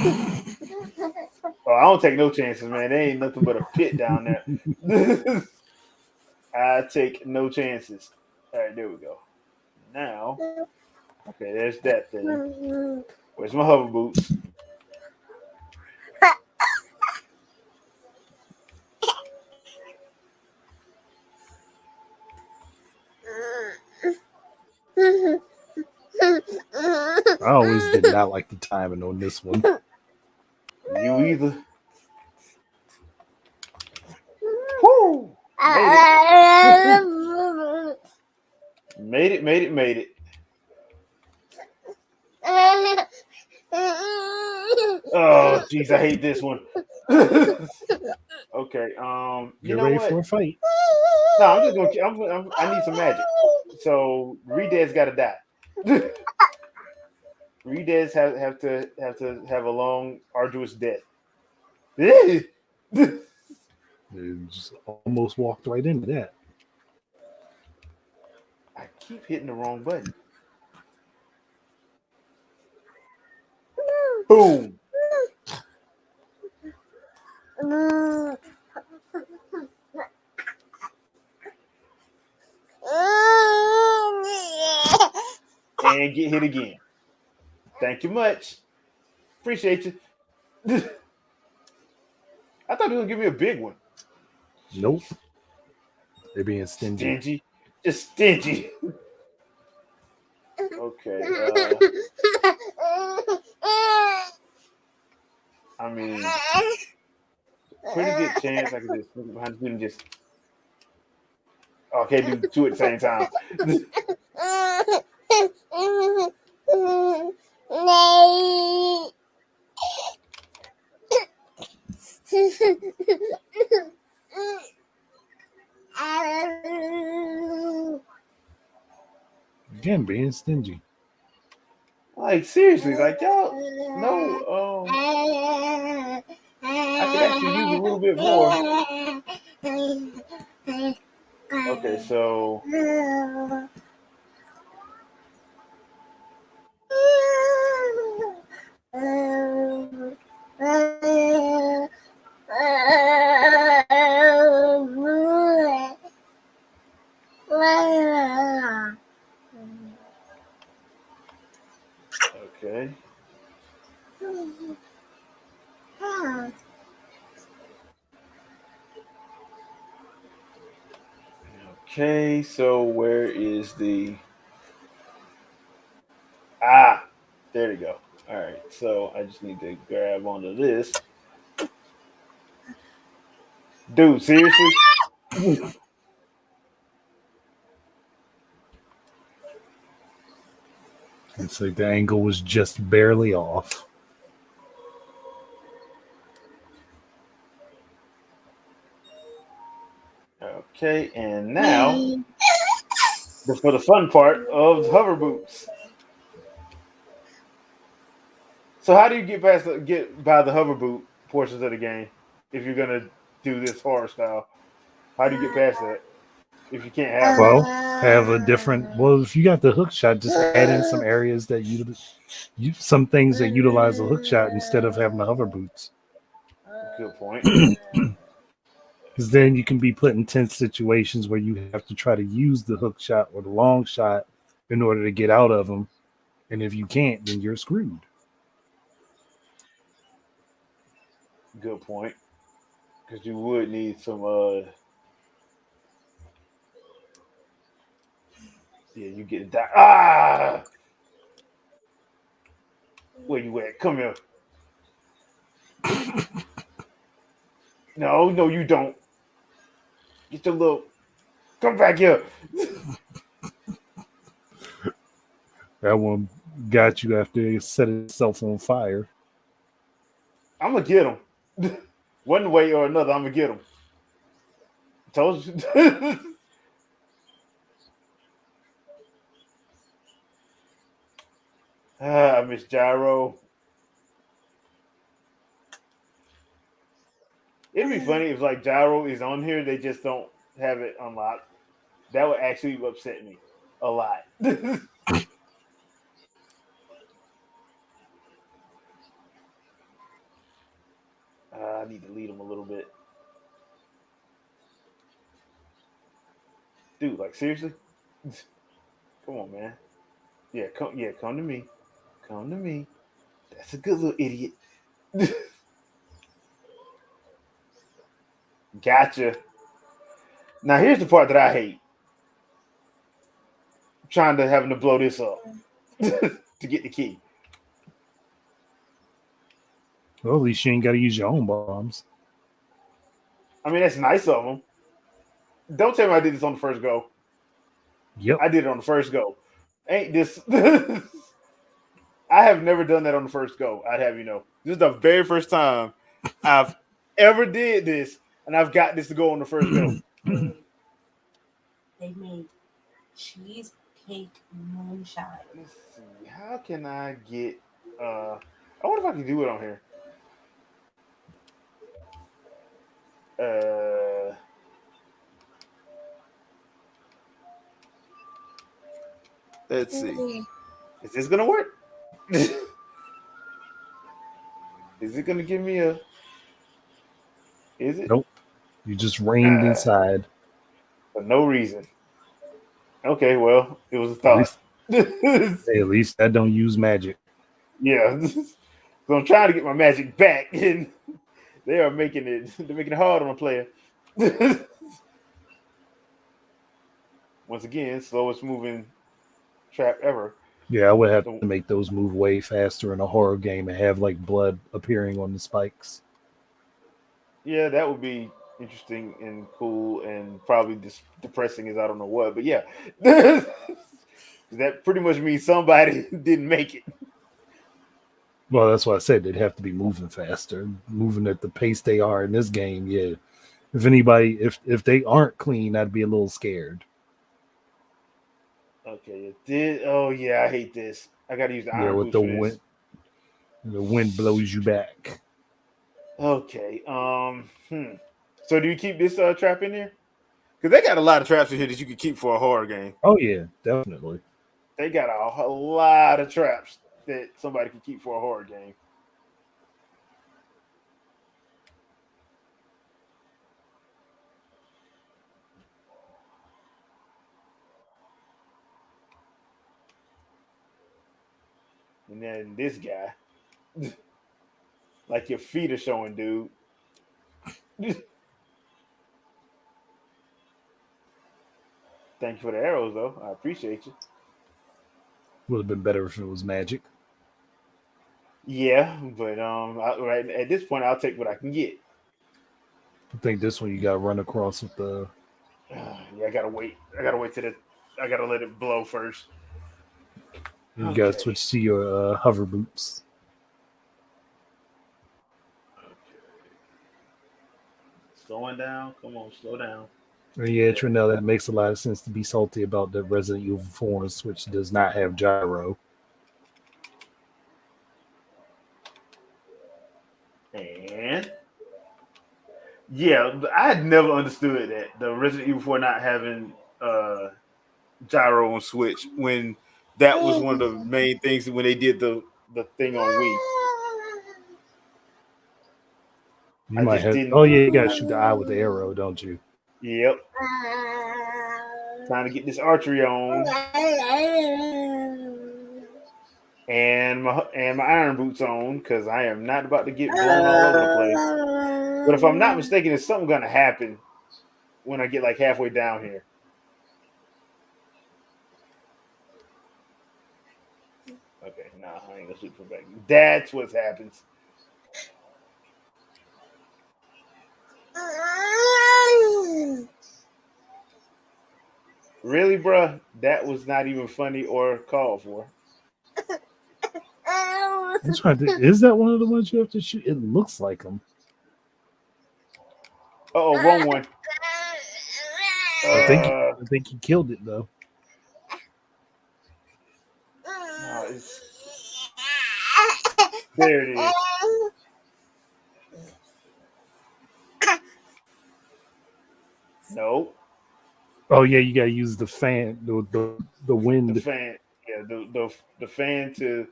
Oh, I don't take no chances, man. There ain't nothing but a pit down there. I take no chances. All right, there we go. Now, okay, there's that thing. Where's my hover boots? I always did not like the timing on this one. You either. Woo! Made it. Made it, made it, made it. Oh, jeez, I hate this one. Okay, you Get know ready for what? a fight. No, I'm just gonna. I need some magic. So Reded's got to die. Reded's have to have a long, arduous death. I You just almost walked right into that. keep hitting the wrong button. Boom. And get hit again. Thank you much. Appreciate you. I thought you were gonna give me a big one. Nope. Jeez. They're being stingy. Stingy. Just stingy. Okay. I mean, pretty good chance I could just sneak behind you and just. Oh, I can't do two at the same time. Again, being stingy. Like seriously, like y'all. No. I could actually use a little bit more. Okay, so. Okay. Okay, so where is the. Ah, there we go. All right, so I just need to grab onto this. Dude, seriously? It's like the angle was just barely off. Okay, and now for the fun part of hover boots. So how do you get by the hover boot portions of the game if you're gonna do this horror style? How do you get past that if you can't have them? Well, have a different. Well, if you got the hook shot, just add in some areas that some things that utilize a hook shot instead of having the hover boots. Good point. Because then you can be put in tense situations where you have to try to use the hook shot or the long shot in order to get out of them. And if you can't, then you're screwed. Good point. Because you would need some. Yeah, you get that. Ah, where you at? Come here. No, no, you don't. Get your little. Come back here. That one got you after it set itself on fire. I'm gonna get him. One way or another, I'm gonna get him. Told you. I miss Gyro. It'd be funny if like Gyro is on here, they just don't have it unlocked. That would actually upset me a lot. I need to lead him a little bit, dude. Like seriously, come on, man. Come to me. Come to me. That's a good little idiot. Gotcha. Now here's the part that I hate. Trying to having to blow this up to get the key. Well, at least you ain't got to use your own bombs. I mean, that's nice of them. Don't tell me I did this on the first go. Yep. I did it on the first go. Ain't this? I have never done that on the first go. I'd have you know. This is the very first time I've ever did this, and I've got this to go on the first go. They made cheesecake moonshine. Let's see. How can I get? I wonder if I can do it on here. Uh, let's see. Is this gonna work? Is it gonna give me a? Is it? Nope. You just reigned inside. For no reason. Okay, well, it was a At thought. least, hey, at least that don't use magic. Yeah. So I'm trying to get my magic back, and they are making it. They're making it hard on a player. Once again, slowest moving trap ever. Yeah, I would have So, to make those move way faster in a horror game and have like blood appearing on the spikes. yeah, that would be interesting and cool, and probably depressing as I don't know what. But yeah, that pretty much means somebody didn't make it. Well, that's why I said they'd have to be moving faster, moving at the pace they are in this game. Yeah, if they aren't clean, I'd be a little scared. Okay, it did. Oh yeah, I hate this. I got to use the Yeah, iron with boots for this. the wind blows you back. Okay. So do you keep this trap in here? Because they got a lot of traps in here that you could keep for a horror game. Oh yeah, definitely. They got a lot of traps that somebody can keep for a horror game. And then this guy, like your feet are showing, dude. Thank you for the arrows, though. I appreciate you. Would have been better if it was magic. Yeah, but right at this point, I'll take what I can get. I think this one you got to run across with the. Yeah, I gotta wait. I gotta wait till the. I gotta let it blow first. You got to switch to your hover boots. Slowing down. Come on, slow down. Yeah, Trinell, that makes a lot of sense to be salty about the Resident Evil 4, which does not have gyro. And yeah, I had never understood that the Resident Evil 4 not having gyro on Switch when that was one of the main things when they did the thing on Wii. You might have. Didn't. Oh yeah, you gotta shoot the eye with the arrow, don't you? Yep. Trying to get this archery on, and my iron boots on because I am not about to get blown all over the place. But if I'm not mistaken, there's something gonna happen when I get like halfway down here. Okay, nah, I ain't gonna shoot from back. That's what happens. Really, bruh? That was not even funny or called for. I'm trying to think, is that one of the ones you have to shoot? It looks like them. Oh, wrong one. I think he killed it though. There it is. No. Oh yeah, you gotta use the fan, the wind. The fan, yeah, the fan to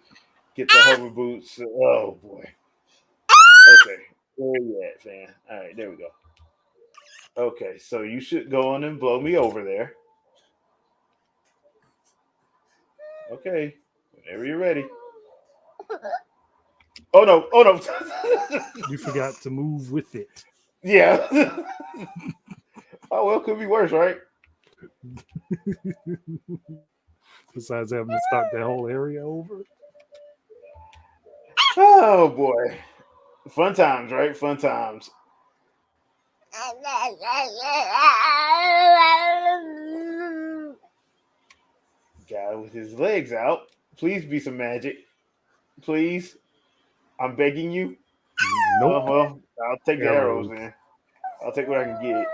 get the hover boots. Oh boy. Okay, where you at, fan? All right, there we go. Okay, so you should go on and blow me over there. Okay, whenever you're ready. Oh no! Oh no! You forgot to move with it. Yeah. Oh well, could be worse, right? Besides having to start that whole area over. Oh boy, fun times, right? Fun times. Guy with his legs out. Please be some magic. please. I'm begging you. Nope. Well, I'll take the arrows Arrows. then. I'll take what I can get.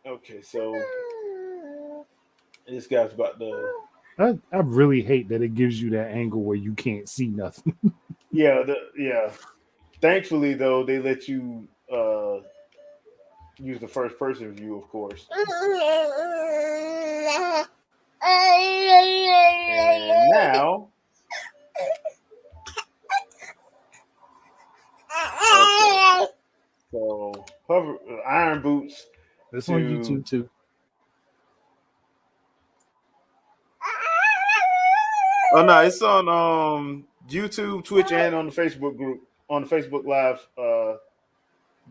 Okay, so this guy's about to. I really hate that it gives you that angle where you can't see nothing. Yeah. Thankfully, though, they let you use the first person view, of course. And now, okay. So hover iron boots It's on to. YouTube too. Oh no, it's on YouTube, Twitch, and on the Facebook group, on the Facebook Live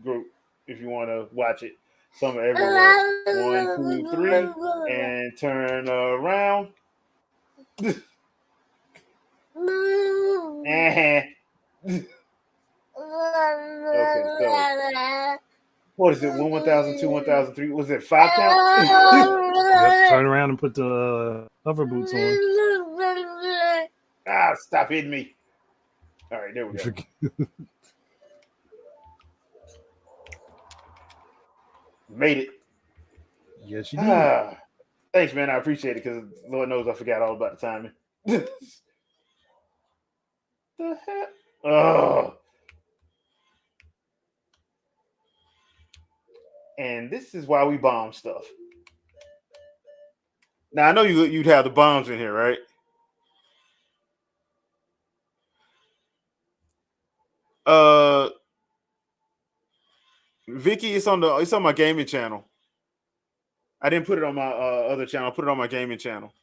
group. If you want to watch it, some are everywhere. 1, 2, 3, and turn around. Eh. Okay, so what is it? 1,000, 2, 1,003. Was it 5 count? Yep. Turn around and put the hover boots on. Stop hitting me. All right, there we go. Made it. Yes, you did. Thanks, man. I appreciate it because Lord knows I forgot all about the timing. The hell? Oh. And this is why we bomb stuff. Now I know you'd have the bombs in here, right? Vicky, it's on my gaming channel. I didn't put it on my other channel. I put it on my gaming channel.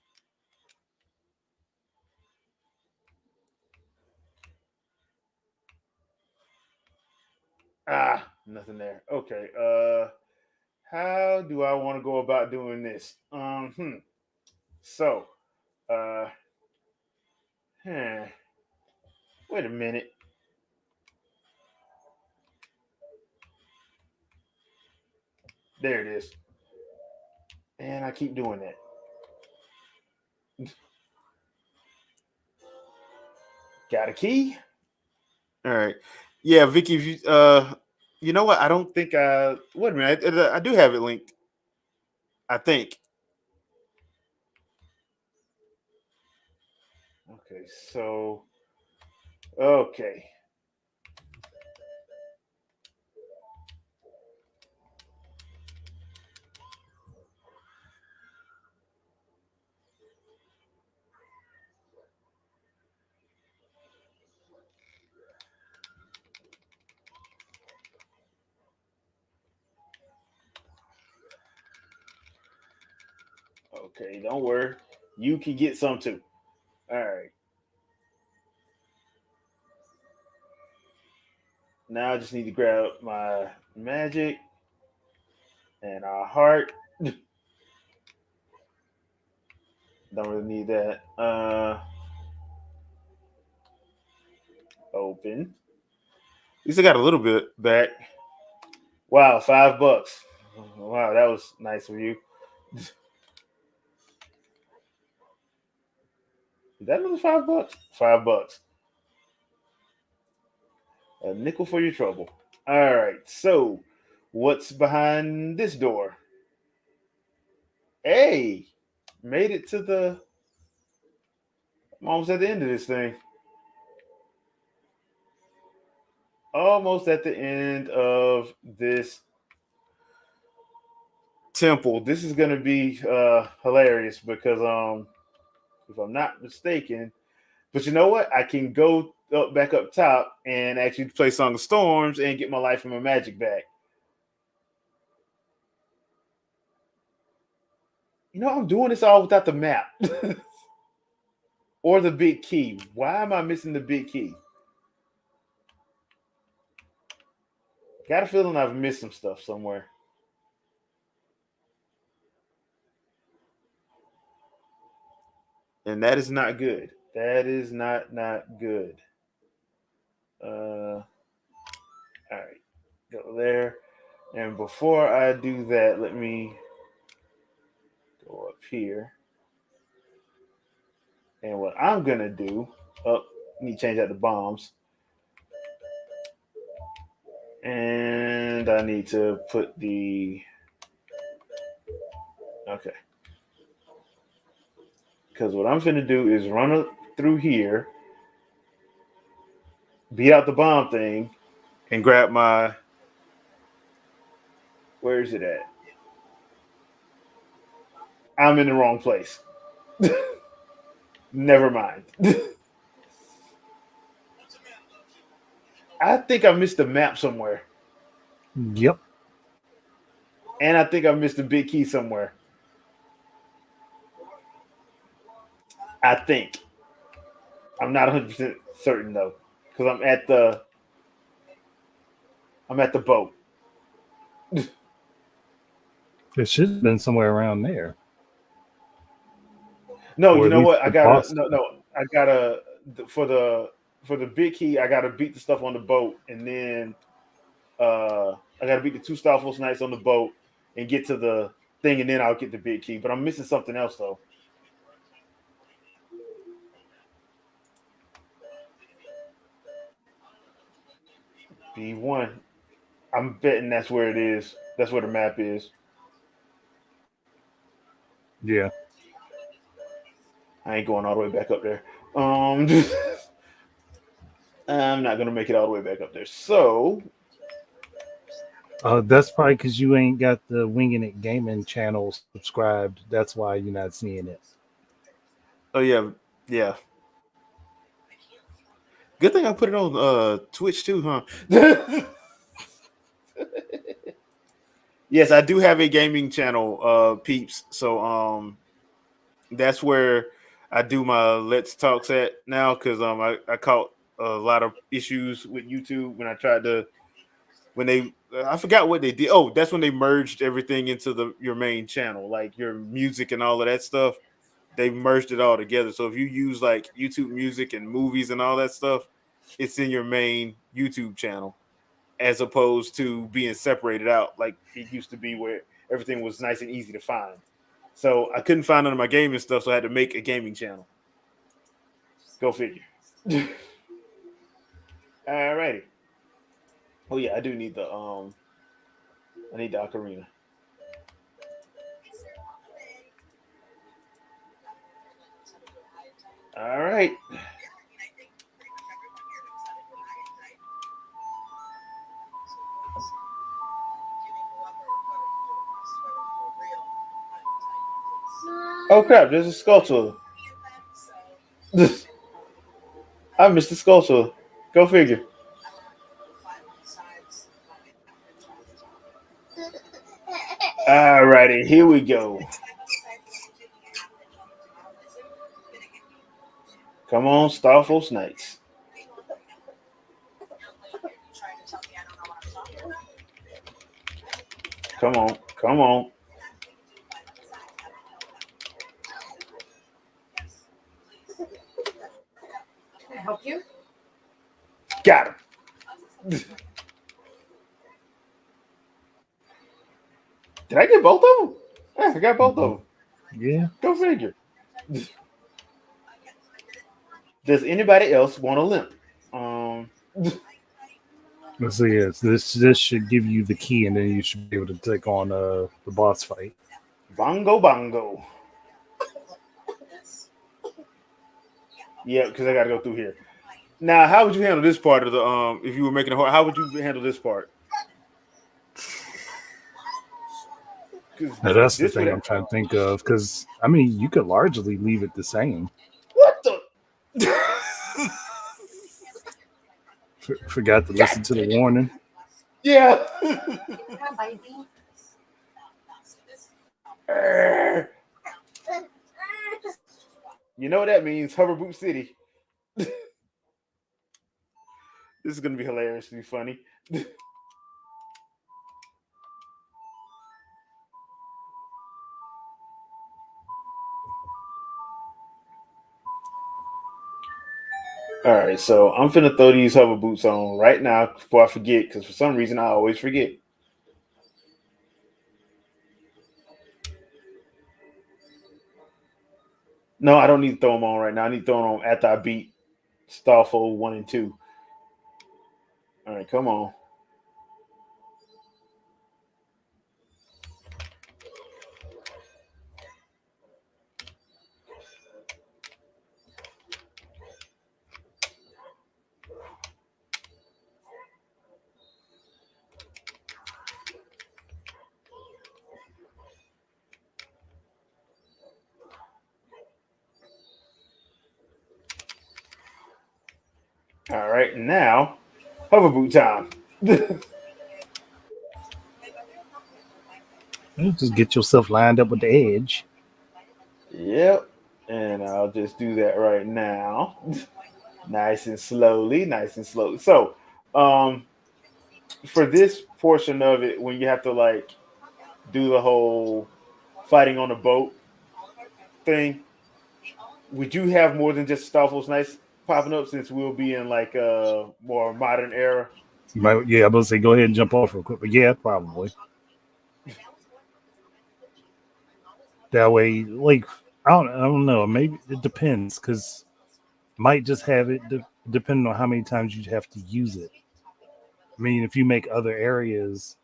Nothing there. Okay. How do I want to go about doing this? So, wait a minute. There it is. And I keep doing that. Got a key? All right. Yeah, Vicky, if you know what? I don't think wait a minute. I do have it linked. I think. Okay, so okay. Okay, don't worry. You can get some too. All right. Now I just need to grab my magic and our heart. Don't really need that. Open. At least I got a little bit back. Wow, $5. Wow, that was nice of you. Is that another $5? $5. A nickel for your trouble. All right. So, what's behind this door? Hey, made it to the. I'm almost at the end of this thing. Almost at the end of this temple. This is going to be hilarious because if I'm not mistaken, but you know what? I can go back up top and actually play Song of Storms and get my life and my magic back. You know, I'm doing this all without the map or the big key. Why am I missing the big key? Got a feeling I've missed some stuff somewhere. And that is not good. That is not good. All right, go there. And before I do that, let me go up here. And what I'm gonna do, need to change out the bombs. And I need to put the okay. Because what I'm gonna do is through here, beat out the bomb thing, and grab my where is it at? I'm in the wrong place. Never mind. I think I missed the map somewhere. Yep. And I think I missed the big key somewhere. I think. I'm not 100% certain though. Because I'm at the boat. It should have been somewhere around there. No, Or you at know least what? the boss. I gotta for the big key, I gotta beat the stuff on the boat, and then I gotta beat the two Starforce Knights on the boat and get to the thing, and then I'll get the big key. But I'm missing something else though. B1. I'm betting that's where it is. That's where the map is. Yeah. I ain't going all the way back up there. I'm not gonna make it all the way back up there. So That's probably because you ain't got the Winging It Gaming channel subscribed. That's why you're not seeing it. oh yeah. Good thing I put it on Twitch too, huh? Yes, I do have a gaming channel, peeps. So that's where I do my Let's Talks at now because I caught a lot of issues with YouTube when I tried to when they I forgot what they did. Oh, that's when they merged everything into your main channel, like your music and all of that stuff. They merged it all together. So if you use like YouTube music and movies and all that stuff, it's in your main YouTube channel as opposed to being separated out like it used to be where everything was nice and easy to find. So I couldn't find none of my gaming stuff, so I had to make a gaming channel. Go figure. Alrighty. Oh yeah, I do need the ocarina. All right. Oh crap! There's a sculpture. I missed the sculpture. Go figure. Alrighty, here we go. Come on, Starforce Knights. Come on, come on. Can I help you? Got him. Did I get both of them? Yeah, I got both of them. Yeah. Go figure. Does anybody else want a limp? Let's see. Yes, this should give you the key, and then you should be able to take on the boss fight. Bongo bongo. Yeah, because I got to go through here. Now, how would you handle this part of the if you were making a horror? How would you handle this part? Now, that's the This thing I'm trying to think of, because I mean, you could largely leave it the same. What the? Forgot to listen to the warning. Yeah. Yeah, baby. You know what that means? Hoverboot City. This is gonna be hilariously funny. All right, so I'm finna throw these hover boots on right now before I forget, because for some reason I always forget. No, I don't need to throw them on right now. I need to throw them on after I beat Starfold 1 and 2. All right, come on. All right, now hover boot time. Just get yourself lined up with the edge. Yep. And I'll just do that right now. Nice and slowly, nice and slowly. So, um, for this portion of it, when you have to like do the whole fighting on a boat thing, would you have more than just Stoffels Nice popping up since we'll be in like a more modern era? You might, yeah, I'm gonna say go ahead and jump off real quick, but yeah, probably. That way, like I don't know. Maybe it depends because might just have it depending on how many times you have to use it. I mean, if you make other areas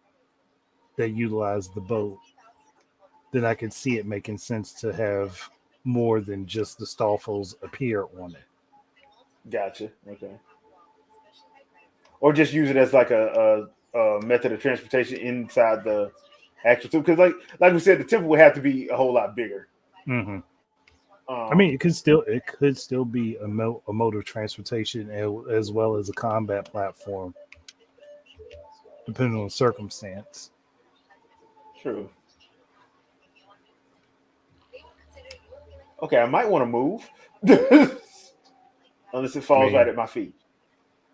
that utilize the boat, then I could see it making sense to have more than just the Stoffels appear on it. Gotcha. Okay. Or just use it as like a method of transportation inside the actual tool. Because like we said, the temple would have to be a whole lot bigger. Mm-hmm. I mean, Um, it could still be a mode of transportation as well as a combat platform, depending on the circumstance. True. Okay, I might want to move. Unless it I falls right mean, at my feet.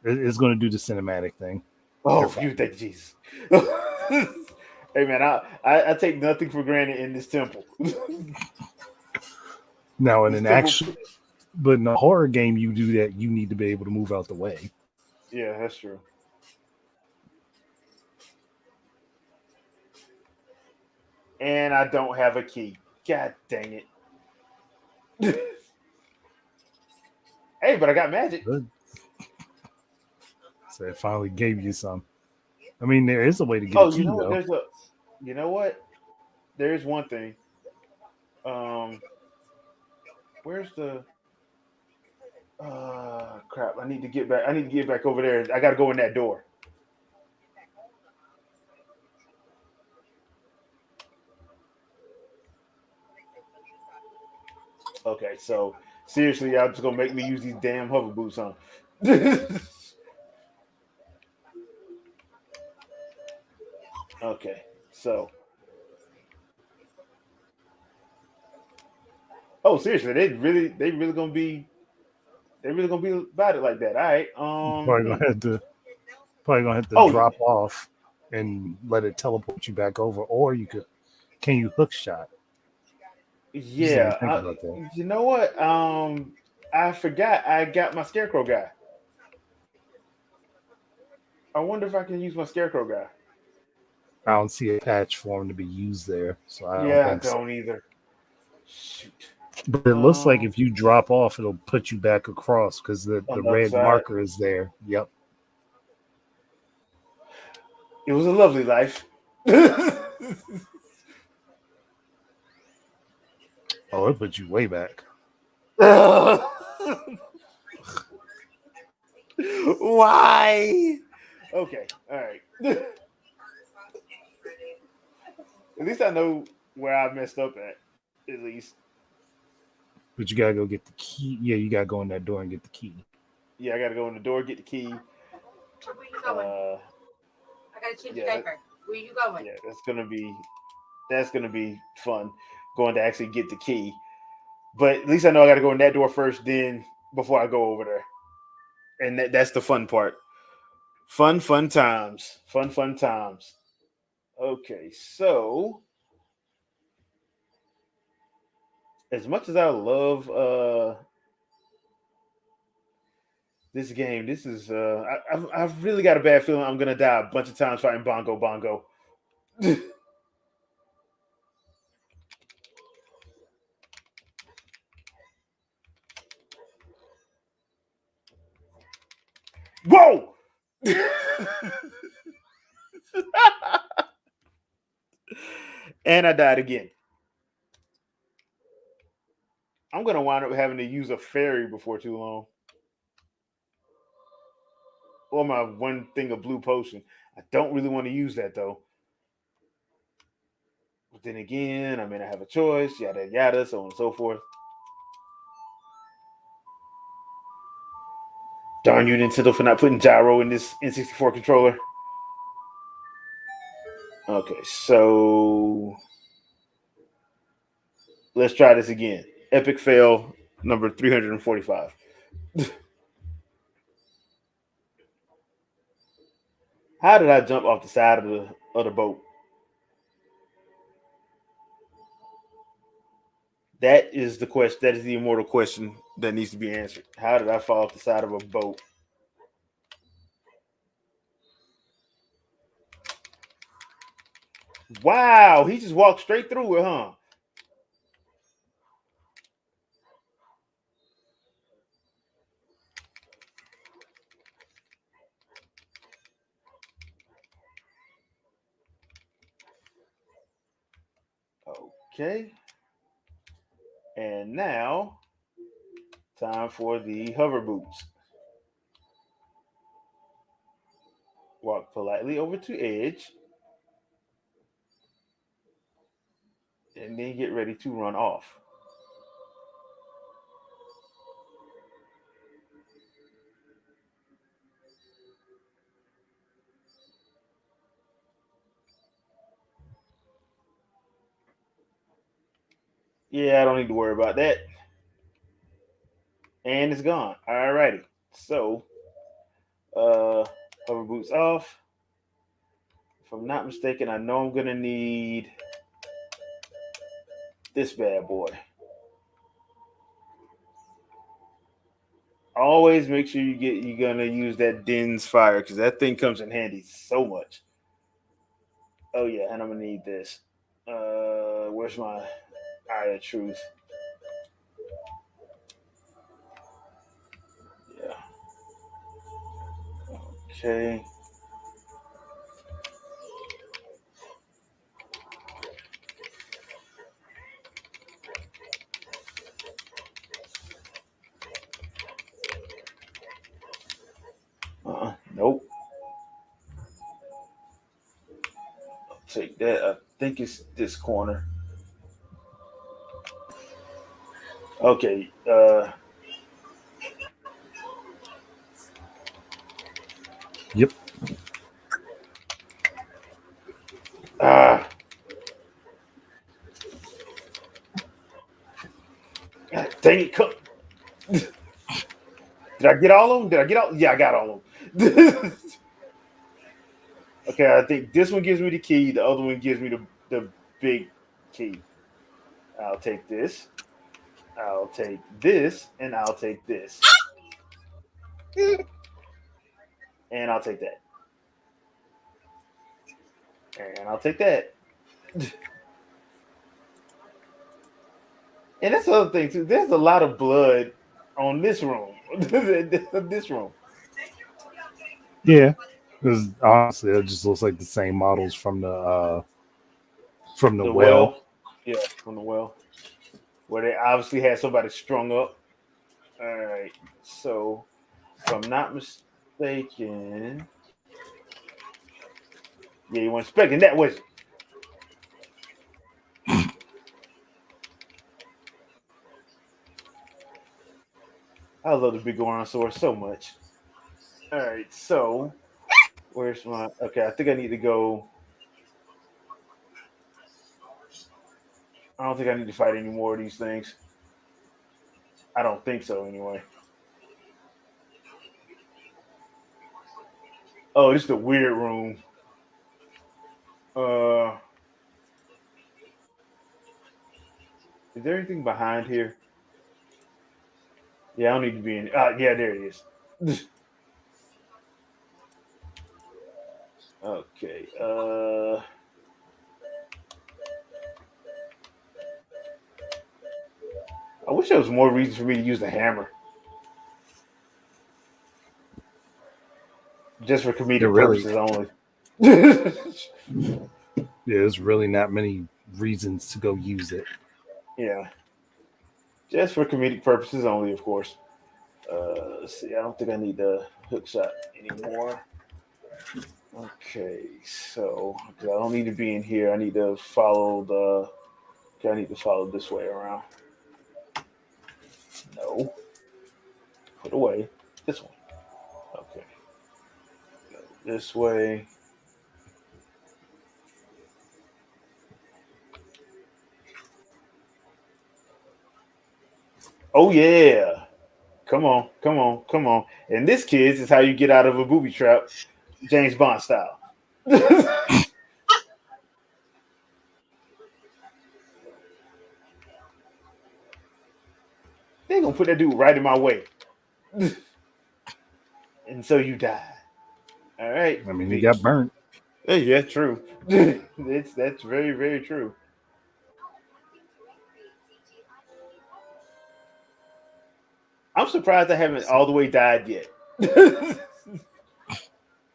it's going to do the cinematic thing. You're Oh, fine. you thank Jesus. Hey man, I take nothing for granted in this temple. Now, in This an temple, action, but in a horror game, you do that. You need to be able to move out the way. yeah, that's true. And I don't have a key. God dang it. Hey, but I got magic. Good. So it finally gave you some. I mean, there is a way to get a Oh, you key know what? though. You know what? There is one thing. Um, where's the? Crap! I need to get back. I need to get back over there. I got to go in that door. Okay, so seriously, y'all just gonna make me use these damn hover boots, huh? Okay, so oh, seriously, they really gonna be about it like that. All right. Probably gonna have to Oh, drop off and let it teleport you back over, or you could can you hook shot? Just didn't yeah. even think about that. You know what? I forgot. I got my scarecrow guy. I wonder if I can use my scarecrow guy. I don't see a patch for him to be used there, so I don't Yeah, I think so. don't either. Shoot. But it looks like Um, if you drop off, it'll put you back across because the on the other red side. marker is there. Yep. It was a lovely life. Why? Oh, it put you way back. Okay, all right. At least I know where I messed up at. At least, But you gotta go get the key. Yeah, you gotta go in that door and get the key. yeah, I got to go in the door, get the key. Where you going? Uh, I gotta change your yeah, diaper. Where you going? yeah, that's gonna be fun. Going to actually get the key, but at least I know I got to go in that door first, then before I go over there, and that's the fun part. Fun times. Fun times. Okay, so as much as I love this game, this is I've really got a bad feeling I'm gonna die a bunch of times fighting Bongo Bongo. Whoa! And I died again. I'm gonna wind up having to use a fairy before too long. Or my one thing of blue potion. I don't really want to use that though. But then again, I mean I have a choice, yada yada, so on and so forth. Darn you, Nintendo, for not putting gyro in this N64 controller. Okay, so let's try this again. Epic fail number 345. How did I jump off the side of the boat? That is the question. That is the immortal question that needs to be answered. How did I fall off the side of a boat? Wow, he just walked straight through it, huh? Okay. And now, time for the hover boots. Walk politely over to edge. And then get ready to run off. Yeah, I don't need to worry about that. And it's gone. Alrighty. So, hover boots off. If I'm not mistaken, I know I'm gonna need this bad boy. Always make sure you're gonna use that Din's fire because that thing comes in handy so much. Oh yeah, and I'm gonna need this. Where's my Eye of Truth? Yeah. Okay. Nope. I'll take that. I think it's this corner. Okay. Yep. Ah. God dang it! Did I get all of them? Did I get all? Yeah, I got all of them. Okay, I think this one gives me the key. The other one gives me the big key. I'll take this. I'll take this, and I'll take this, and I'll take that, and I'll take that. And that's the other thing too. There's a lot of blood on this room. This room. Yeah. Because honestly, it just looks like the same models from the The well. well. Yeah, from the well. Where they obviously had somebody strung up. All right. So, if I'm not mistaken, yeah, you weren't expecting that, was you? I love the big Brontosaurus so much. All right, so where's my? Okay, I think I need to go. I don't think I need to fight any more of these things. I don't think so, anyway. Oh, this is the weird room. Uh, is there anything behind here? Yeah, I don't need to be in. Yeah, there it is. Okay. I wish there was more reason for me to use the hammer. just for comedic They're really- purposes only. Yeah, there's really not many reasons to go use it. Yeah, just for comedic purposes only, of course. Let's see. I don't think I need the hook shot anymore. Okay, so because I don't need to be in here, I need to follow the. Okay, I need to follow this way around. No, put away this one. Okay, go this way. Oh yeah. Come on, come on, come on. And this, kids, is how you get out of a booby trap, James Bond style. They gonna put that dude right in my way. And so you die. All right. I mean, he got burnt. Yeah, true. That's very, very true. I'm surprised I haven't all the way died yet.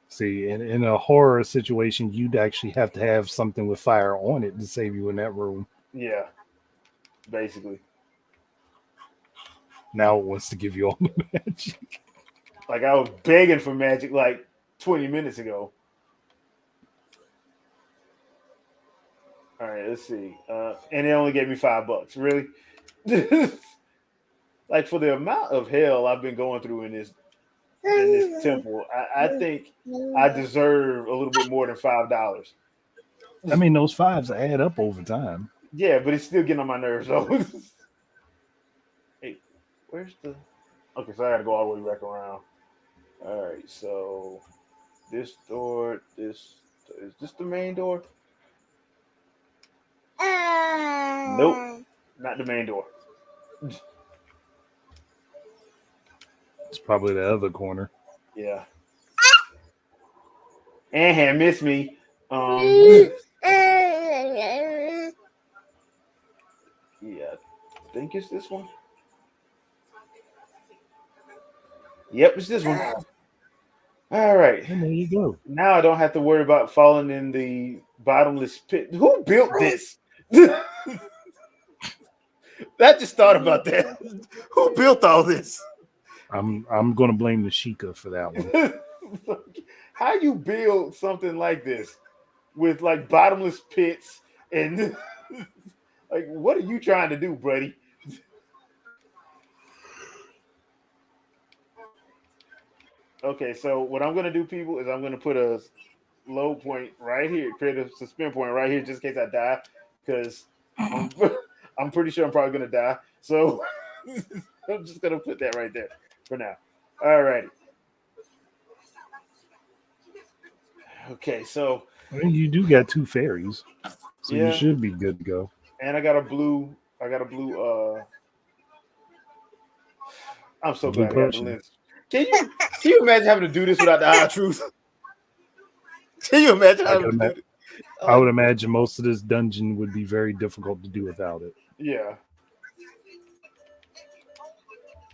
See, in a horror situation, you'd actually have to have something with fire on it to save you in that room. Yeah, basically. Now it wants to give you all the magic. Like I was begging for magic like 20 minutes ago. All right, let's see. And it only gave me $5. Really? Like for the amount of hell I've been going through in this temple, I think I deserve a little bit more than $5. I mean, those fives add up over time. Yeah, but it's still getting on my nerves though. Hey, where's the? Okay, so I got to go all the way back around. All right, so this door, is this the main door? Nope, not the main door. It's probably the other corner. Yeah. And missed me. Yeah, I think it's this one. Yep, it's this one. All right. And there you go. Now I don't have to worry about falling in the bottomless pit. Who built this? I just thought about that. Who built all this? I'm gonna blame the Sheikah for that one. How you build something like this with like bottomless pits and like what are you trying to do, buddy? Okay, so what I'm gonna do, people, is I'm gonna put a low point right here, create a suspend point right here, just in case I die, because I'm pretty sure I'm probably gonna die. So I'm just gonna put that right there for now. All righty. Okay, so I mean, you do got two fairies, so Yeah. you should be good to go. and I got a blue. I'm so Blue glad I got the potion. lens. Can you imagine having to do this without the eye of truth? Can you imagine having to do it? I would imagine most of this dungeon would be very difficult to do without it. Yeah.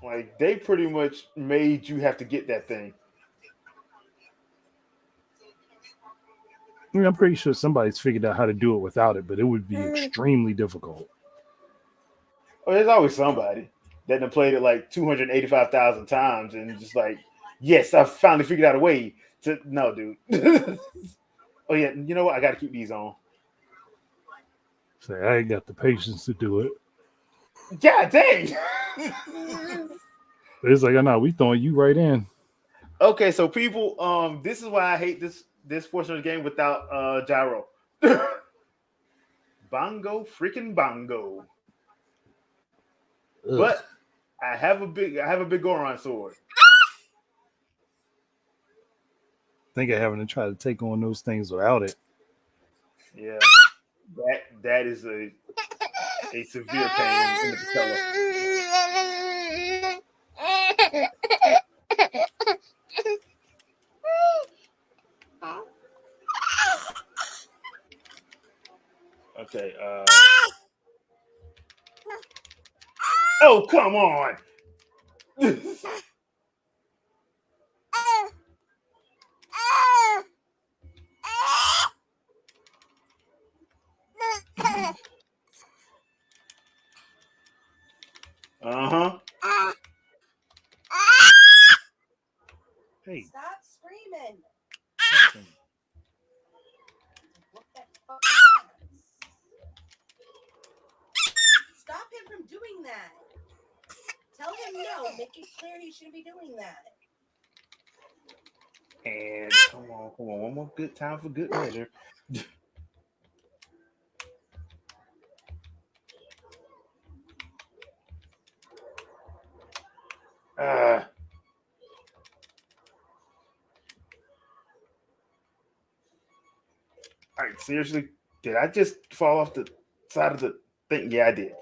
Like they pretty much made you have to get that thing. I mean, I'm pretty sure somebody's figured out how to do it without it, but it would be extremely difficult. Oh, there's always somebody that done played it like 285,000 times and just like, yes, I finally figured out a way to. No, dude. Oh yeah, you know what? I got to keep these on. Say, I ain't got the patience to do it. God dang. It's like, no, we throwing you right in. Okay, so people, this is why I hate this portion of the game without gyro. Bongo, freaking bongo. Ugh. But I have a big Goron sword. Think of having to try to take on those things without it. Yeah, that is a severe pain in the patella. Okay. Oh, come on. Uh-huh. Hey, Stop screaming. listen. Whoop that fucking ass. Stop him from doing that. Tell him no. Make it clear he shouldn't be doing that. And come on. One more good time for good measure. Uh, all right, seriously, did I just fall off the side of the thing? Yeah, I did.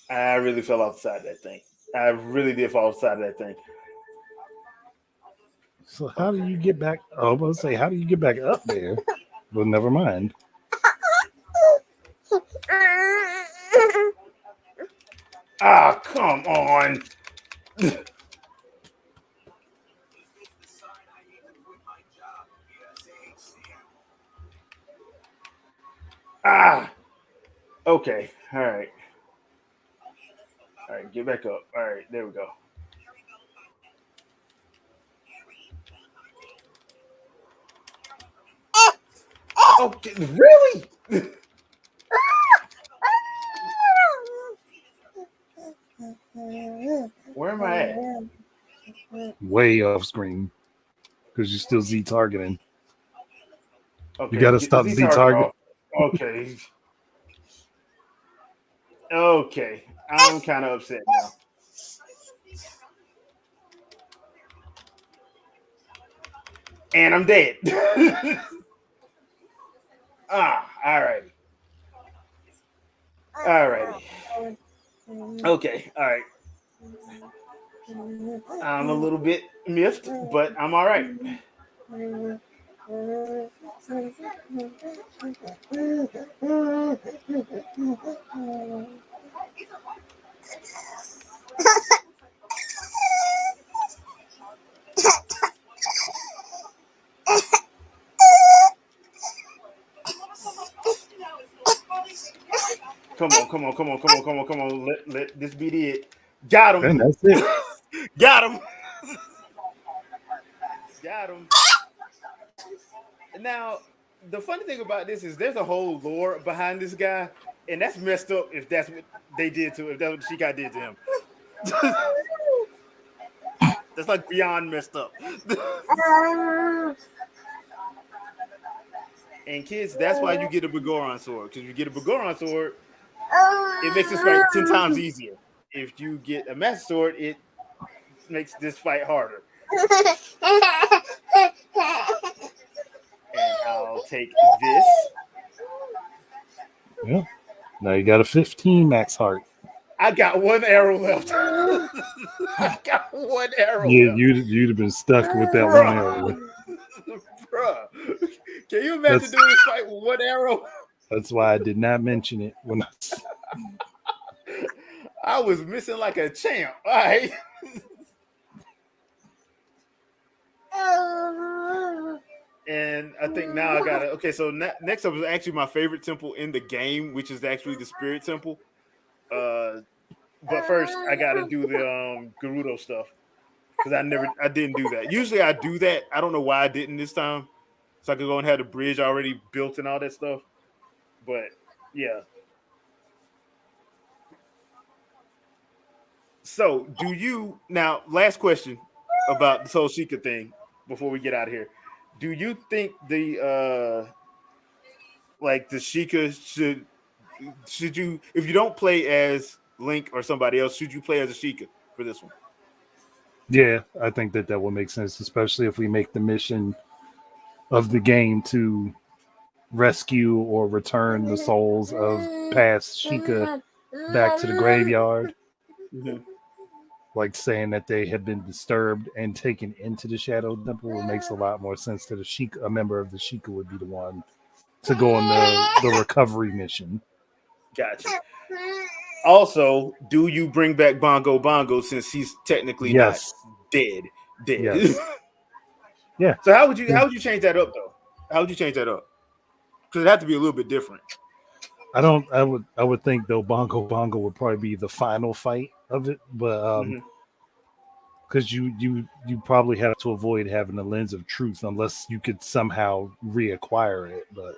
I really fell off the side of that thing. I really did fall off the side of that thing. So how do you get back? Oh, I was gonna say, how do you get back up there? Well, never mind. Ah, come on. Ah, okay. All right. All right, get back up. All right, there we go. Okay, really? Where am I at? Way off screen because you still Z targeting. Okay, You got to get the stop Z Z target target. off. Okay. Okay, I'm kind of upset now. And I'm dead. All right. All righty. Okay, all right. I'm a little bit miffed, but I'm all right. Come on. Let this be it. Got him. And that's it. Got him. Got him. Now, the funny thing about this is there's a whole lore behind this guy, and that's messed up if that's what they did to him, if that's what Shikai did to him. That's like beyond messed up. And kids, that's why you get a Begoron sword. Because if you get a Begoron sword, it makes this fight 10 times easier. If you get a Master Sword, it makes this fight harder. And I'll take this. Yeah. Now you got a 15 max heart. I got one arrow left. I got one arrow Yeah, left. you'd have been stuck with that one arrow. Bruh. Can you imagine doing this fight with one arrow? That's why I did not mention it when I was missing like a champ. All right. And I think now I got it. Okay, so next up is actually my favorite temple in the game, which is actually the Spirit Temple. But first, I got to do the Gerudo stuff because I didn't do that. Usually, I do that. I don't know why I didn't this time, so I could go and have the bridge already built and all that stuff. But yeah. So, do you now? Last question about this whole Sheikah thing before we get out of here. Do you think the Sheikah should you, if you don't play as Link or somebody else, should you play as a Sheikah for this one? Yeah, I think that will make sense, especially if we make the mission of the game to rescue or return the souls of past Sheikah back to the graveyard. Mm-hmm. Like saying that they have been disturbed and taken into the Shadow Temple, it makes a lot more sense that a member of the Sheikah would be the one to go on the recovery mission. Gotcha. Also, do you bring back Bongo since he's technically not dead? Yes. Yeah. So how would you change that up though? How would you change that up? Because it has to be a little bit different. I don't. I would think though Bongo Bongo would probably be the final fight of it, but Mhm. because you probably have to avoid having the lens of truth unless you could somehow reacquire it. But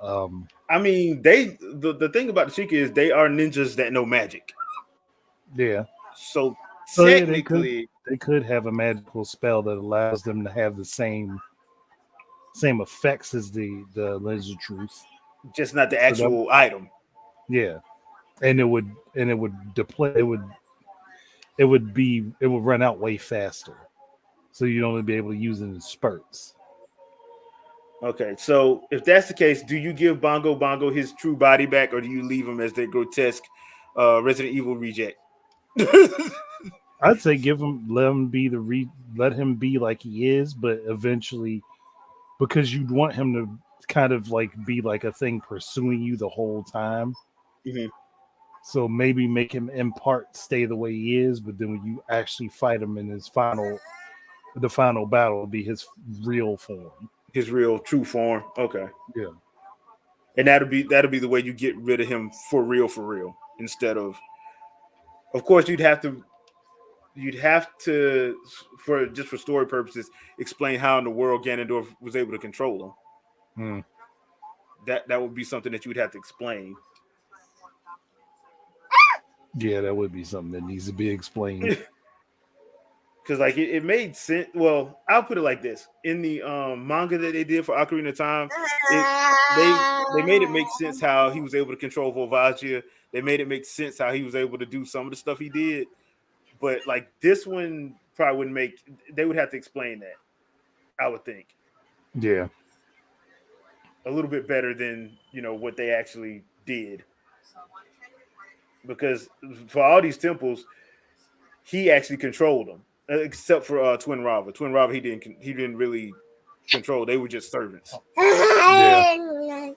um, I mean, the thing about the Chica is they are ninjas that know magic. yeah. So So yeah, technically, they could have a magical spell that allows them to have the same effects as the lens of truth. just not the So that actual item. yeah, and it would deplete it would run out way faster. So you'd only be able to use it in spurts. Okay, so if that's the case, do you give Bongo Bongo his true body back, or do you leave him as the grotesque Resident Evil reject? I'd say let him be like he is, but eventually because you'd want him to kind of like be like a thing pursuing you the whole time. Mhm. So maybe make him in part stay the way he is, but then when you actually fight him in the final battle will be his real form. His real true form. Okay, Yeah. and that'll be the way you get rid of him for real, instead of course, you'd have to for story purposes explain how in the world Ganondorf was able to control him. Hmm. That would be something that you would have to explain. Yeah, that would be something that needs to be explained. Because like it made sense. Well, I'll put it like this: in the manga that they did for Ocarina of Time, it they made it make sense how he was able to control Volvagia. They made it make sense how he was able to do some of the stuff he did. But like this one probably wouldn't make. They would have to explain that. I would think Yeah. a little bit better than what they actually did. Because for all these temples, he actually controlled them, except for Twin Rava. Twin Rava, he didn't really control. They were just servants. Yeah.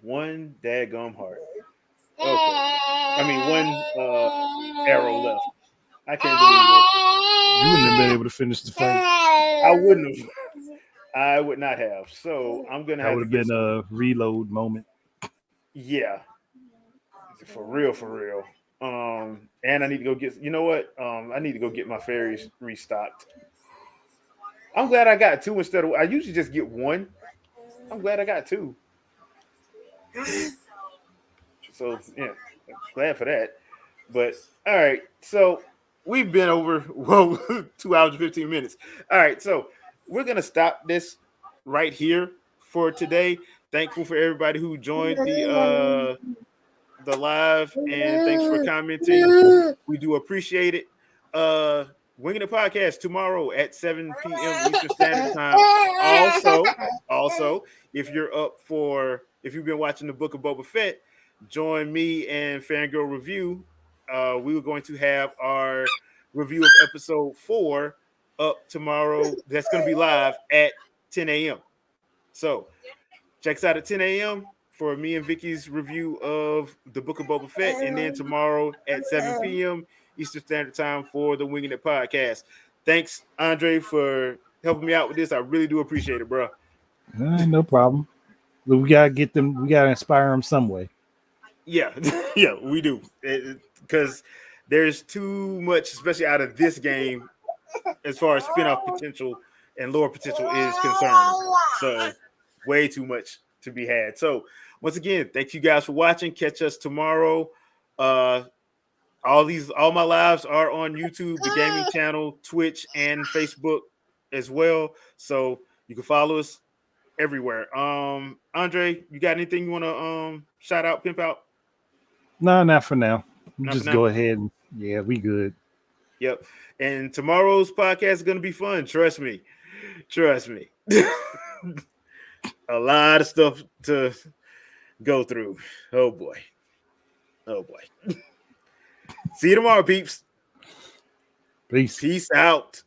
One daggum heart. Okay, I mean one arrow left. I can't believe this. You wouldn't have been able to finish the fight. I wouldn't have. I would not have. So I'm gonna That have would to have get been some. a reload moment. Yeah, for real, for real. And I need to go get. You know what? I need to go get my fairies restocked. I'm glad I got two instead of. I usually just get one. I'm glad I got two. So yeah, glad for that. But all right, so we've been over 2 hours and 15 minutes. All right, so we're gonna stop this right here for today. Thankful for everybody who joined the live, and thanks for commenting. We do appreciate it. Winging the podcast tomorrow at 7 p.m. Eastern Standard Time. Also, if you've been watching the Book of Boba Fett, join me and Fangirl Review. We were going to have our review of episode 4 up tomorrow. That's going to be live at 10 a.m. So check us out at 10 a.m. for me and Vicky's review of the Book of Boba Fett, and then tomorrow at 7 p.m. Eastern Standard Time for the Winging It podcast. Thanks, Andre, for helping me out with this. I really do appreciate it, bro. No problem. But we gotta get them. We gotta inspire them some way. Yeah, yeah, we do. Because there's too much, especially out of this game, as far as spin-off potential and lore potential is concerned. So way too much to be had. So once again, thank you guys for watching. Catch us tomorrow. All my lives are on YouTube, the gaming channel, Twitch, and Facebook as well. So you can follow us everywhere. Andre, you got anything you want to shout out, pimp out? No, not for now. Not for Just now. go ahead and we good. Yep. And tomorrow's podcast is going to be fun. Trust me. A lot of stuff to go through. Oh boy. See you tomorrow, peeps. Peace. Peace out.